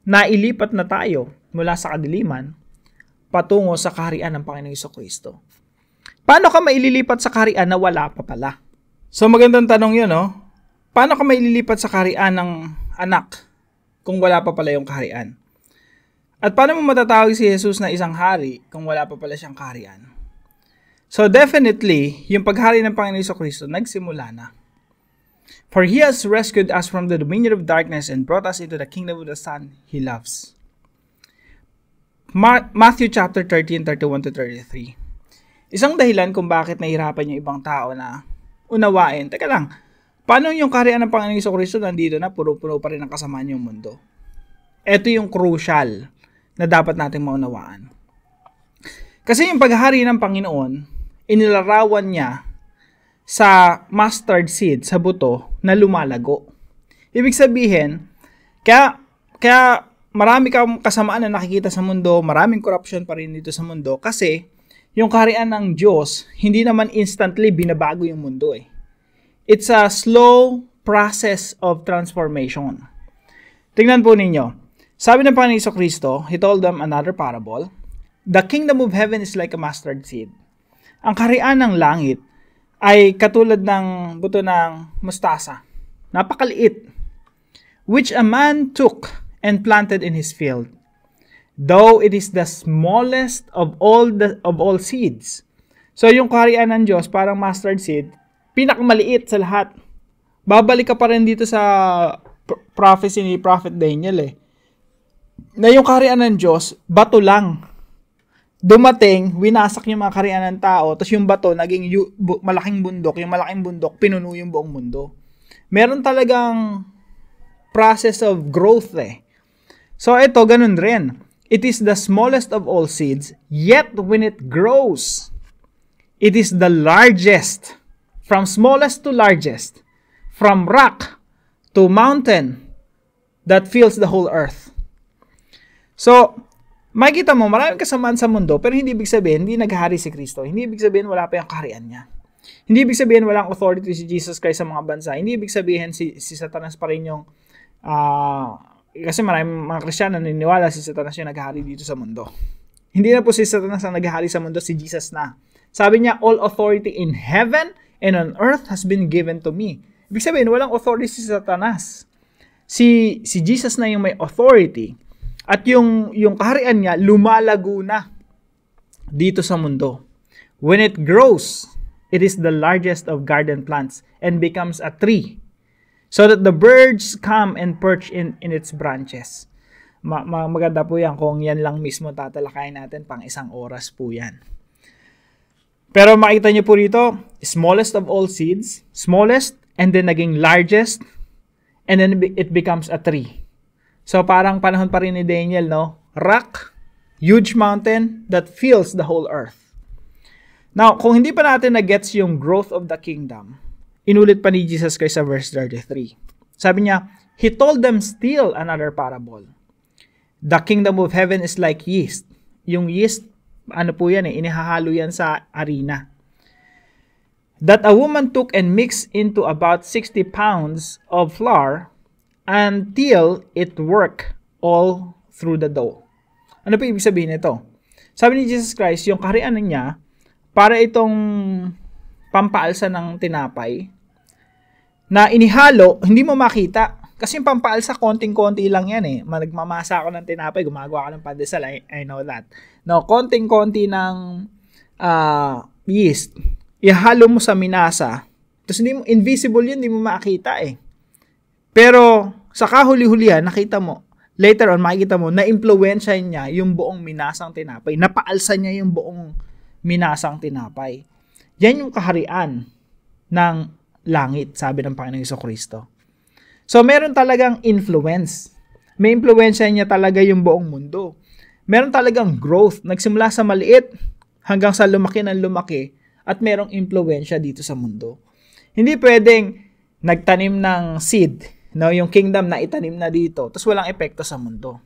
nailipat na tayo mula sa kadiliman patungo sa kaharian ng Panginoong Jesucristo. Paano ka maililipat sa kaharian na wala pa pala? So magandang tanong yun, no? Paano ka maililipat sa kaharian ng anak kung wala pa pala yung kaharian? At paano mo matatawag si Jesus na isang hari kung wala pa pala siyang kaharian? So definitely, yung paghari ng Panginoon Jesucristo nagsimula na. For He has rescued us from the dominion of darkness and brought us into the kingdom of the Son He loves. Matthew chapter 13, 31-33. Isang dahilan kung bakit nahihirapan yung ibang tao na unawain. Teka lang, paano yung kaharian ng Panginoong Jesucristo nandito na puro-puro pa rin ang kasamaan yung mundo? Ito yung crucial na dapat nating maunawaan. Kasi yung paghahari ng Panginoon, inilarawan niya sa mustard seed, sa buto, na lumalago. Ibig sabihin, kaya marami kang kasamaan na nakikita sa mundo, maraming corruption pa rin dito sa mundo, kasi yung kaharian ng Diyos, hindi naman instantly binabago yung mundo eh. It's a slow process of transformation. Tingnan po ninyo. Sabi ng Panginoon Jesucristo, He told them another parable, the kingdom of heaven is like a mustard seed. Ang kaharian ng langit ay katulad ng buto ng mustasa. Napakaliit. Which a man took and planted in his field. Though it is the smallest of all seeds. So yung kaharian ng Diyos, parang mustard seed, pinakamaliit sa lahat. Babalik ka pa rin dito sa prophecy ni Prophet Daniel eh. Na yung kaharian ng Diyos, bato lang. Dumating, winasak yung mga kaharian ng tao, tapos yung bato, naging malaking bundok. Yung malaking bundok, pinuno yung buong mundo. Meron talagang process of growth eh. So ito, ganun rin. It is the smallest of all seeds, yet when it grows, it is the largest. From smallest to largest, from rock to mountain that fills the whole earth. So, makikita mo, maraming kasamaan sa mundo, pero hindi ibig sabihin, hindi naghahari si Kristo. Hindi ibig sabihin, wala pa yung kaharian niya. Hindi ibig sabihin, walang authority si Jesus Christ sa mga bansa. Hindi ibig sabihin, si Satanas pa rin yung, kasi maraming mga Kristiyano naniniwala si Satanas yung naghahari dito sa mundo. Hindi na po si Satanas ang naghahari sa mundo, si Jesus na. Sabi niya, all authority in heaven and on earth has been given to me. Ibig sabihin, walang authority si Satanas. Si Jesus na yung may authority. At yung kaharian niya, lumalago na dito sa mundo. When it grows, it is the largest of garden plants and becomes a tree, so that the birds come and perch in its branches. Maganda po yan kung yan lang mismo tatalakayin natin, pang isang oras po yan. Pero makita niyo po rito, smallest of all seeds, smallest, and then naging largest, and then it becomes a tree. So parang panahon pa rin ni Daniel, no? Rock, huge mountain that fills the whole earth. Now, kung hindi pa natin na-gets yung growth of the kingdom, inulit pa ni Jesus Christ sa verse 33. Sabi niya, He told them still another parable. The kingdom of heaven is like yeast. Yung yeast, ano po yan inihahalo yan sa harina. That a woman took and mixed into about 60 pounds of flour until it worked all through the dough. Ano po ibig sabihin nito? Sabi ni Jesus Christ, yung kaharian niya, para itong pampaalsa ng tinapay, na inihalo, hindi mo makita. Kasi yung pampaalsa, konting-konti lang yan Nagmamasa ako ng tinapay, gumagawa ako ng pandesal, I know that. No, konting-konti ng yeast, ihalo mo sa minasa, tapos hindi mo, invisible yun, hindi mo makita Pero, sa kahuli-hulihan, nakita mo, later on, makikita mo, na-impluensya niya yung buong minasang tinapay. Napaalsa niya yung buong minasang tinapay. Yan yung kaharian ng langit, sabi ng Panginoong Jesucristo. So, meron talagang influence. May impluensya niya talaga yung buong mundo. Meron talagang growth. Nagsimula sa maliit hanggang sa lumaki ng lumaki at merong impluensya dito sa mundo. Hindi pwedeng nagtanim ng seed, yung kingdom na itanim na dito, tapos walang epekto sa mundo.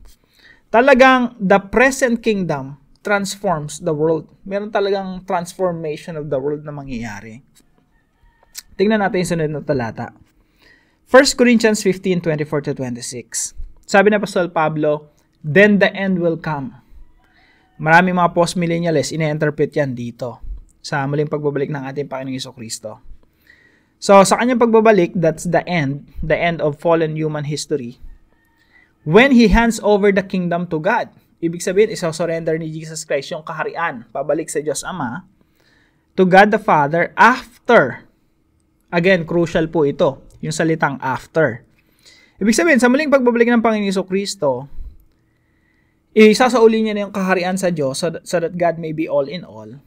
Talagang the present kingdom transforms the world. Meron talagang transformation of the world na mangyayari. Tingnan natin yung sunod na talata. 1 Corinthians 15:24-26. Sabi na Apostol Pablo, then the end will come. Maraming mga post-millennialists, ine-interpret yan dito sa muling pagbabalik ng ating Panginoong Jesucristo. So, sa kanyang pagbabalik, that's the end of fallen human history. When He hands over the kingdom to God, ibig sabihin, isa-surrender ni Jesus Christ yung kaharian, pabalik sa Diyos Ama, to God the Father after. Again, crucial po ito, yung salitang after. Ibig sabihin, sa muling pagbabalik ng Panginoon Jesucristo, isasauli niya na yung kaharian sa Diyos so that God may be all in all.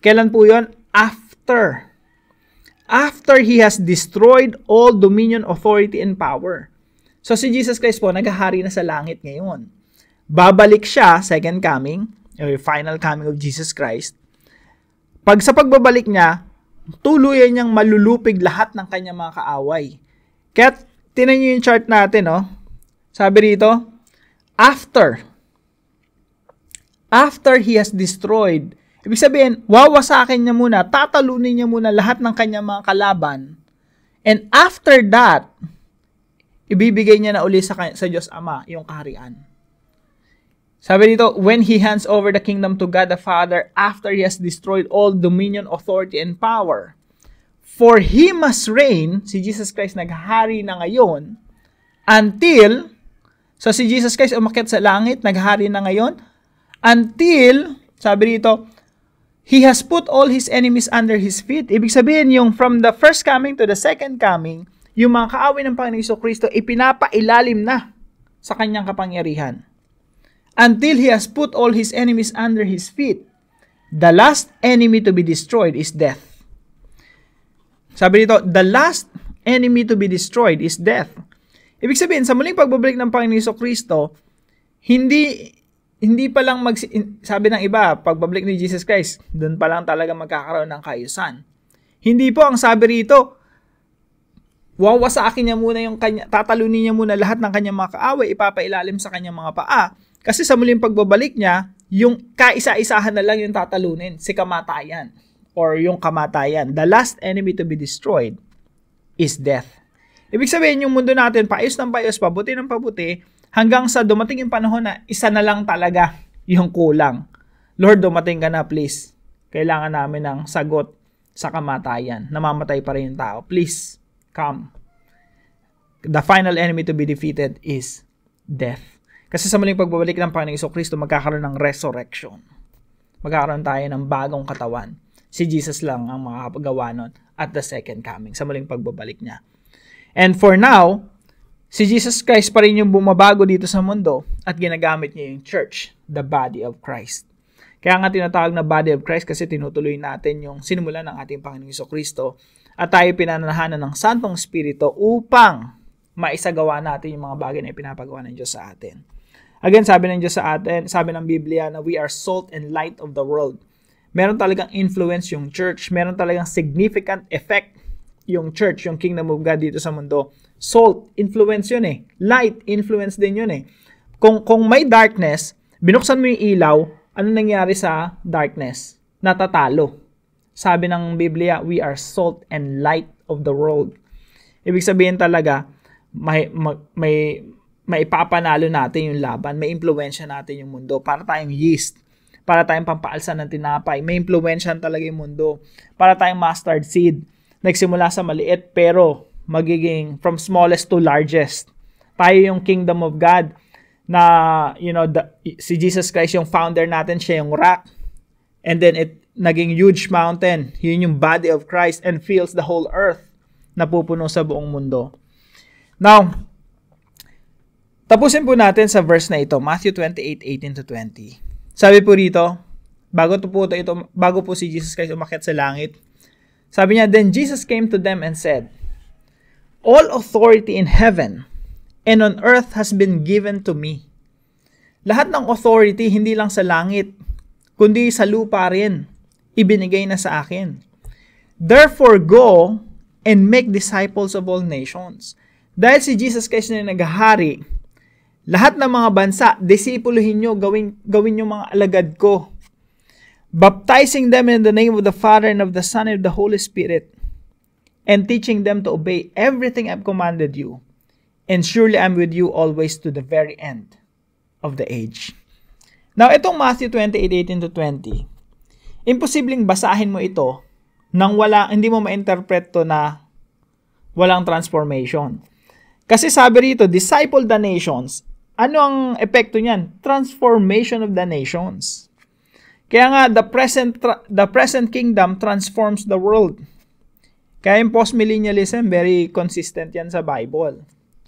Kailan po yun? After. After He has destroyed all dominion, authority, and power. So si Jesus Christ po, naghahari na sa langit ngayon. Babalik siya, second coming, or final coming of Jesus Christ. Pag sa pagbabalik niya, tuluyan niyang malulupig lahat ng kanyang mga kaaway. Kaya, tinan niyo yung chart natin, Sabi rito, after He has destroyed, ibig sabihin, wawasakin niya muna, tatalunin niya muna lahat ng kanyang mga kalaban. And after that, ibibigay niya na uli sa Diyos Ama yung kaharian. Sabi dito, when He hands over the kingdom to God the Father after He has destroyed all dominion, authority, and power. For He must reign, si Jesus Christ naghari na ngayon, until, so si Jesus Christ umakyat sa langit, naghari na ngayon, until, sabi dito, He has put all His enemies under His feet. Ibig sabihin, yung from the first coming to the second coming, yung mga kaaway ng Panginoong Jesucristo, ipinapailalim na sa kanyang kapangyarihan. Until He has put all His enemies under His feet. The last enemy to be destroyed is death. Sabi dito, the last enemy to be destroyed is death. Ibig sabihin, sa muling pagbabalik ng Panginoong Jesucristo, hindi pa lang sabi ng iba, pagbabalik ni Jesus Christ, doon pa lang talaga magkakaroon ng kaayusan. Hindi po, ang sabi rito, wawasakin niya muna tatalunin niya muna lahat ng kanyang mga kaaway, ipapailalim sa kanyang mga paa. Kasi sa muling pagbabalik niya, yung kaisa-isahan na lang yung tatalunin, si kamatayan, or yung kamatayan. The last enemy to be destroyed is death. Ibig sabihin, yung mundo natin, paayos ng paayos, pabuti ng pabuti, hanggang sa dumating yung panahon na isa na lang talaga yung kulang. Lord, dumating ka na, please. Kailangan namin ng sagot sa kamatayan. Namamatay pa rin yung tao. Please, come. The final enemy to be defeated is death. Kasi sa muling pagbabalik ng Panginoong Jesucristo, magkakaroon ng resurrection. Magkakaroon tayo ng bagong katawan. Si Jesus lang ang makakagawa nun at the second coming, sa muling pagbabalik niya. And for now, si Jesus Christ pa rin yung bumabago dito sa mundo at ginagamit niya yung church, the body of Christ. Kaya nga tinatawag na body of Christ kasi tinutuloy natin yung sinimula ng ating Panginoong Jesucristo at tayo pinananahanan ng Santong Espiritu upang maisagawa natin yung mga bagay na ipinapagawa ng Diyos sa atin. Again, sabi ng Diyos sa atin, sabi ng Biblia na we are salt and light of the world. Meron talagang influence yung church, meron talagang significant effect yung church, yung kingdom of God dito sa mundo. Salt, influence yun eh. Light, influence din yun eh. Kung may darkness, binuksan mo yung ilaw, ano nangyari sa darkness? Natatalo. Sabi ng Biblia, we are salt and light of the world. Ibig sabihin talaga, may ipapanalo natin yung laban, may impluwensya natin yung mundo, para tayong yeast, para tayong pampaalsa ng tinapay, may impluwensyahan talaga yung mundo, para tayong mustard seed, nagsimula sa maliit pero magiging from smallest to largest. Tayo yung kingdom of God na, si Jesus Christ yung founder natin, siya yung rock, and then naging huge mountain, yun yung body of Christ and fills the whole earth, napupuno sa buong mundo. Now, tapusin po natin sa verse na ito, Matthew 28:18-20. Sabi po rito, bago po si Jesus Christ umakyat sa langit, sabi niya, then Jesus came to them and said, all authority in heaven and on earth has been given to me. Lahat ng authority, hindi lang sa langit, kundi sa lupa rin, ibinigay na sa akin. Therefore, go and make disciples of all nations. Dahil si Jesus Christ na naghahari, lahat ng mga bansa, disipuluhin nyo, gawin nyo mga alagad ko. Baptizing them in the name of the Father and of the Son and of the Holy Spirit, and teaching them to obey everything I've commanded you. And surely I'm with you always to the very end of the age. Now, itong Matthew 28:18-20, imposibleng basahin mo ito nang hindi mo ma-interpret to na walang transformation. Kasi sabi rito, disciple the nations. Ano ang epekto niyan? Transformation of the nations. Kaya nga, the present kingdom transforms the world. Kaya yung postmillennialism, very consistent yan sa Bible.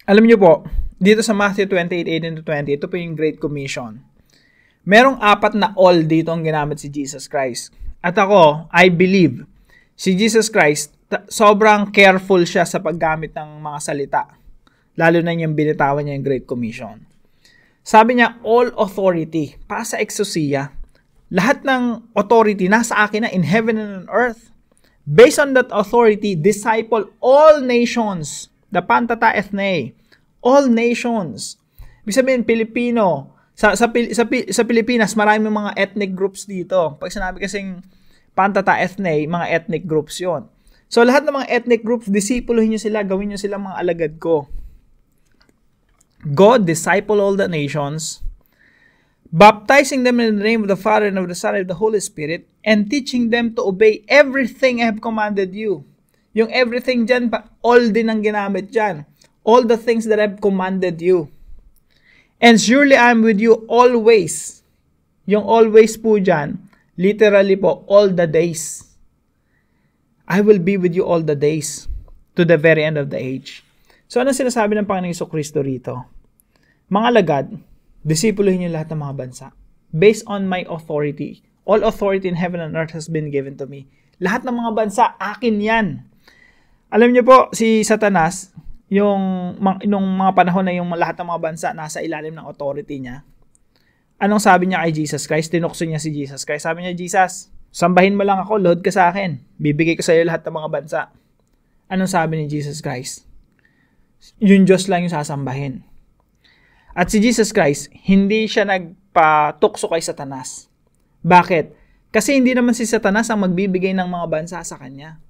Alam niyo po, dito sa Matthew 28:18-20, ito po yung Great Commission. Merong 4 na all dito ang ginamit si Jesus Christ. At ako, I believe, si Jesus Christ, sobrang careful siya sa paggamit ng mga salita. Lalo na yung binitawan niya yung Great Commission. Sabi niya, all authority, para sa exousia, lahat ng authority nasa akin na in heaven and on earth. Based on that authority, disciple all nations, the pantata ethne, all nations. Ibig sabihin, Pilipino, sa Pilipinas, maraming mga ethnic groups dito. Pag sinabi kasing pantata ethne, mga ethnic groups yon. So, lahat ng mga ethnic groups, disipuluhin nyo sila, gawin nyo sila mga alagad ko. God, disciple all the nations, baptizing them in the name of the Father and of the Son and of the Holy Spirit, and teaching them to obey everything I have commanded you. Yung everything dyan, all din ang ginamit dyan. All the things that I have commanded you. And surely I am with you always. Yung always po dyan, literally po, all the days. I will be with you all the days to the very end of the age. So, ano sinasabi ng Panginoong Jesucristo rito? Mga lagad, disipuluhin niyo lahat ng mga bansa. Based on my authority. All authority in heaven and earth has been given to me. Lahat ng mga bansa, akin yan. Alam niyo po, si Satanas, nung mga panahon na yung lahat ng mga bansa nasa ilalim ng authority niya, anong sabi niya kay Jesus Christ? Tinukso niya si Jesus Christ. Sabi niya, Jesus, sambahin mo lang ako, load ka sa akin. Bibigay ko sa iyo lahat ng mga bansa. Anong sabi ni Jesus Christ? Yung Diyos lang yung sasambahin. At si Jesus Christ, hindi siya nagpatukso kay Satanas. Bakit? Kasi hindi naman si Satanas ang magbibigay ng mga bansa sa kanya.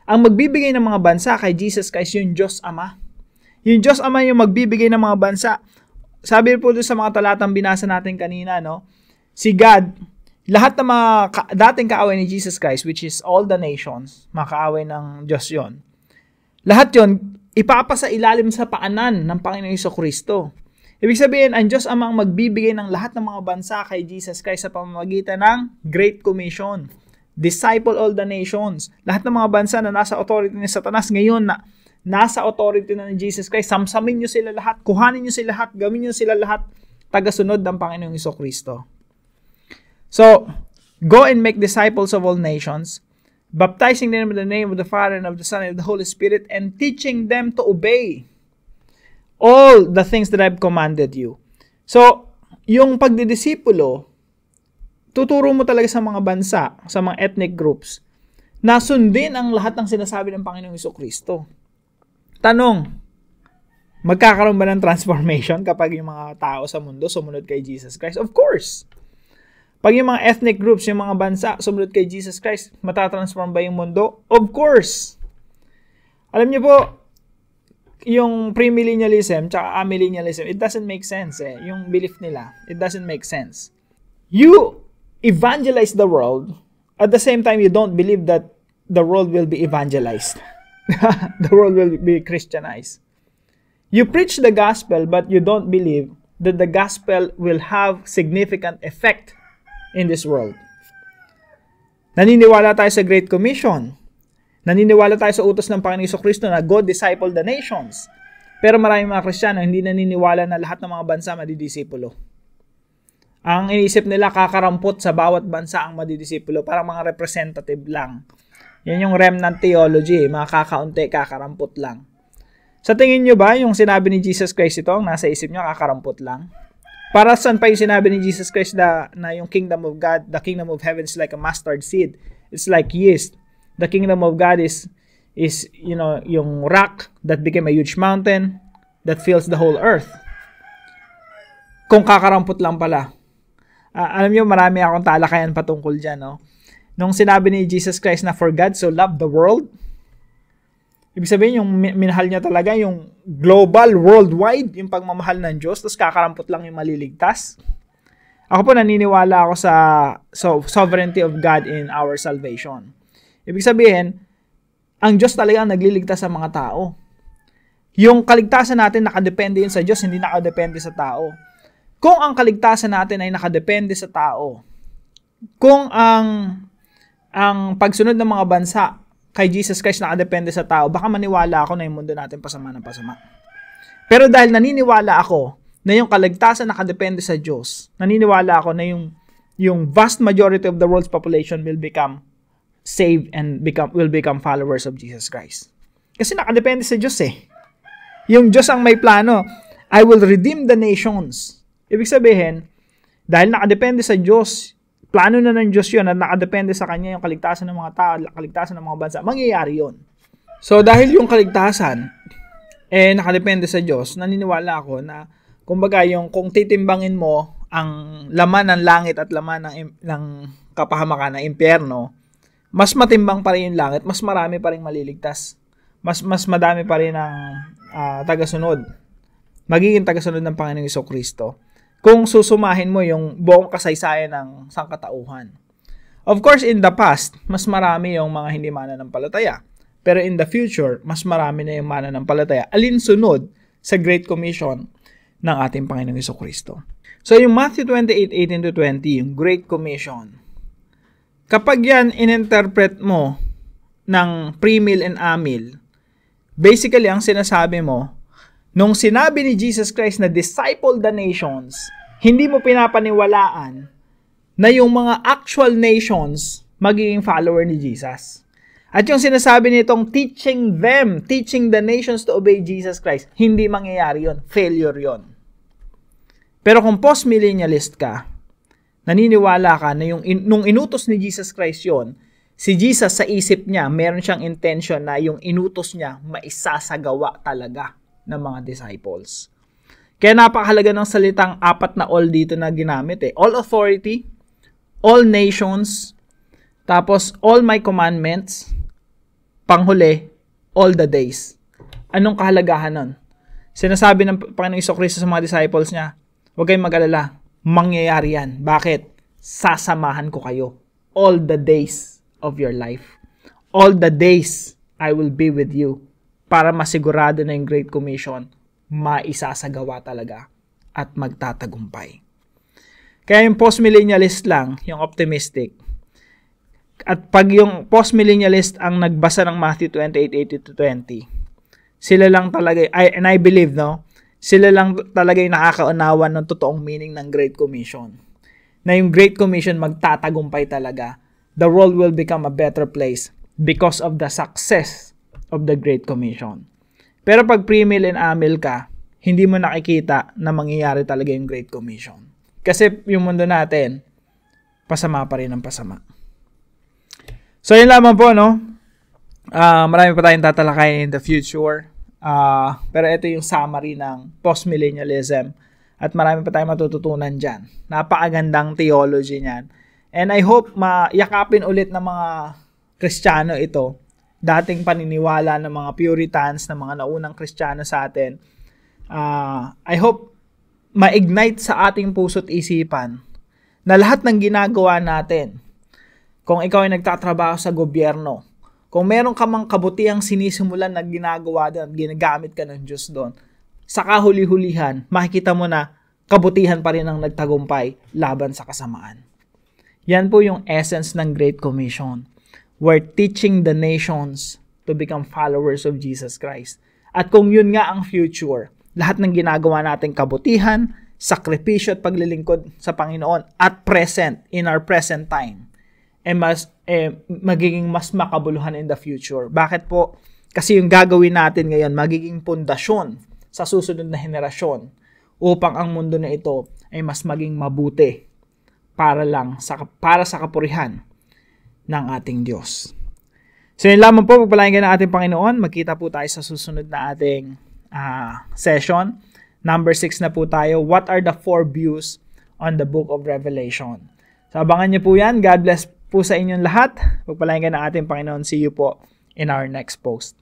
Ang magbibigay ng mga bansa kay Jesus Christ, yung Diyos Ama. Yung Diyos Ama yung magbibigay ng mga bansa. Sabi po doon sa mga talatang binasa natin kanina, no? Si God, lahat ng mga dating kaaway ni Jesus Christ, which is all the nations, mga kaaway ng Diyos yon. Lahat yon ipapasa ilalim sa paanan ng Panginoong Jesucristo. Ibig sabihin, ang Diyos Amang magbibigay ng lahat ng mga bansa kay Jesus Christ sa pamamagitan ng Great Commission. Disciple all the nations. Lahat ng mga bansa na nasa authority ni Satanas ngayon na nasa authority na ni Jesus Christ, samsamin nyo sila lahat, kuhanin nyo sila lahat, gawin nyo sila lahat tagasunod ng Panginoong Jesucristo. So, go and make disciples of all nations, baptizing them in the name of the Father and of the Son and of the Holy Spirit, and teaching them to obey all the things that I've commanded you. So, yung pagdidisipulo, tuturo mo talaga sa mga bansa, sa mga ethnic groups, na sundin ang lahat ng sinasabi ng Panginoong Jesucristo. Tanong, magkakaroon ba ng transformation kapag yung mga tao sa mundo sumunod kay Jesus Christ? Of course! Pag yung mga ethnic groups, yung mga bansa sumunod kay Jesus Christ, matatransform ba yung mundo? Of course! Alam niyo po, yung premillennialism tsaka amillennialism, it doesn't make sense eh. Yung belief nila, it doesn't make sense. You evangelize the world, at the same time you don't believe that the world will be evangelized. The world will be Christianized. You preach the gospel, but you don't believe that the gospel will have significant effect in this world. Naniniwala tayo sa Great Commission. Naniniwala tayo sa utos ng Panginoong Jesucristo na go disciple the nations. Pero maraming mga Kristiyano hindi naniniwala na lahat ng mga bansa madidisipulo. Ang iniisip nila kakarampot sa bawat bansa ang madidisipulo, parang mga representative lang. Yan yung remnant theology, mga kakaunti, kakarampot lang. Sa tingin nyo ba, yung sinabi ni Jesus Christ ito, ang nasa isip nyo, kakarampot lang? Para saan pa yung sinabi ni Jesus Christ na yung kingdom of God, the kingdom of heaven is like a mustard seed. It's like yeast. The kingdom of God is yung rock that became a huge mountain that fills the whole earth. Kung kakarampot lang pala. Alam niyo, marami akong talakayan patungkol dyan, no? Nung sinabi ni Jesus Christ na for God so loved the world, ibig sabihin yung minahal niya talaga yung global, worldwide, yung pagmamahal ng Diyos, tapos kakarampot lang yung maliligtas. Ako po naniniwala ako sa sovereignty of God in our salvation. Ibig sabihin, ang Diyos talaga ang nagliligtas sa mga tao. Yung kaligtasan natin nakadepende yun sa Diyos, hindi nakadepende sa tao. Kung ang kaligtasan natin ay nakadepende sa tao, kung ang pagsunod ng mga bansa kay Jesus Christ nakadepende sa tao, baka maniwala ako na yung mundo natin pasama ng pasama. Pero dahil naniniwala ako na yung kaligtasan nakadepende sa Diyos, naniniwala ako na yung vast majority of the world's population will become saved and will become followers of Jesus Christ. Kasi nakadepende sa Diyos eh. Yung Diyos ang may plano. I will redeem the nations. Ibig sabihin, dahil nakadepende sa Diyos, plano na ng Diyos yun at nakadepende sa Kanya yung kaligtasan ng mga tao, kaligtasan ng mga bansa, mangyayari yun. So dahil yung kaligtasan, nakadepende sa Diyos, naniniwala ako na, kumbaga kung titimbangin mo ang laman ng langit at laman ng kapahamakan ng impyerno, mas matimbang pa rin yung langit, mas marami pa rin maliligtas. Mas madami pa rin ang tagasunod. Magiging tagasunod ng Panginoong Jesucristo. Kung susumahin mo yung buong kasaysayan ng sangkatauhan. Of course, in the past, mas marami yung mga hindi mananampalataya. Pero in the future, mas marami na yung mananampalataya. Alinsunod sa Great Commission ng ating Panginoong Jesucristo. So, yung Matthew 28:18-20, yung Great Commission, kapag yan in-interpret mo ng pre-mill and amill, basically, ang sinasabi mo, nung sinabi ni Jesus Christ na disciple the nations, hindi mo pinapaniwalaan na yung mga actual nations magiging follower ni Jesus. At yung sinasabi nitong teaching the nations to obey Jesus Christ, hindi mangyayari yun. Failure yun. Pero kung post-millennialist ka, naniniwala ka na nung inutos ni Jesus Christ yon, si Jesus sa isip niya, meron siyang intention na yung inutos niya maisasagawa talaga ng mga disciples. Kaya napakahalaga ng salitang apat na all dito na ginamit eh. All authority, all nations, tapos all my commandments, panghuli, all the days. Anong kahalagahan nun? Sinasabi ng Panginoong Jesucristo sa mga disciples niya, huwag kayong mag-alala, mangyayari yan. Bakit? Sasamahan ko kayo all the days of your life. All the days I will be with you para masigurado na yung Great Commission maisasagawa talaga at magtatagumpay. Kaya yung postmillennialist lang, yung optimistic, at pag yung postmillennialist ang nagbasa ng Matthew 28:18-20, sila lang talaga, and I believe, no, sila lang talaga yung nakakaunawan ng totoong meaning ng Great Commission. Na yung Great Commission magtatagumpay talaga. The world will become a better place because of the success of the Great Commission. Pero pag pre-mill and amil ka, hindi mo nakikita na mangyayari talaga yung Great Commission. Kasi yung mundo natin, pasama pa rin ang pasama. So yun lamang po, no? Marami pa tayong tatalakayin in the future. Pero ito yung summary ng postmillennialism at marami pa tayong matututunan dyan. Napakagandang theology niyan. And I hope mayakapin ulit ng mga Kristiyano ito. Dating paniniwala ng mga Puritans, ng mga naunang Kristiyano sa atin. I hope ma-ignite sa ating puso't isipan na lahat ng ginagawa natin, kung ikaw ay nagtatrabaho sa gobyerno, kung meron ka mang kabutihang sinisimulan na ginagawa doon, ginagamit ka ng Diyos doon, sa kahuli-hulihan, makikita mo na kabutihan pa rin ang nagtagumpay laban sa kasamaan. Yan po yung essence ng Great Commission. We're teaching the nations to become followers of Jesus Christ. At kung yun nga ang future, lahat ng ginagawa nating kabutihan, sakripisyo at paglilingkod sa Panginoon at present, in our present time, magiging mas makabuluhan in the future. Bakit po? Kasi yung gagawin natin ngayon, magiging pundasyon sa susunod na henerasyon upang ang mundo na ito ay mas maging mabuti para sa kapurihan ng ating Diyos. So yun lamang po, pagpalain ka ng ating Panginoon. Magkita po tayo sa susunod na ating session. Number 6 na po tayo. What are the 4 views on the book of Revelation? So abangan niyo po yan. God bless po sa inyong lahat. Pagpalain ka ng ating Panginoon. See you po in our next post.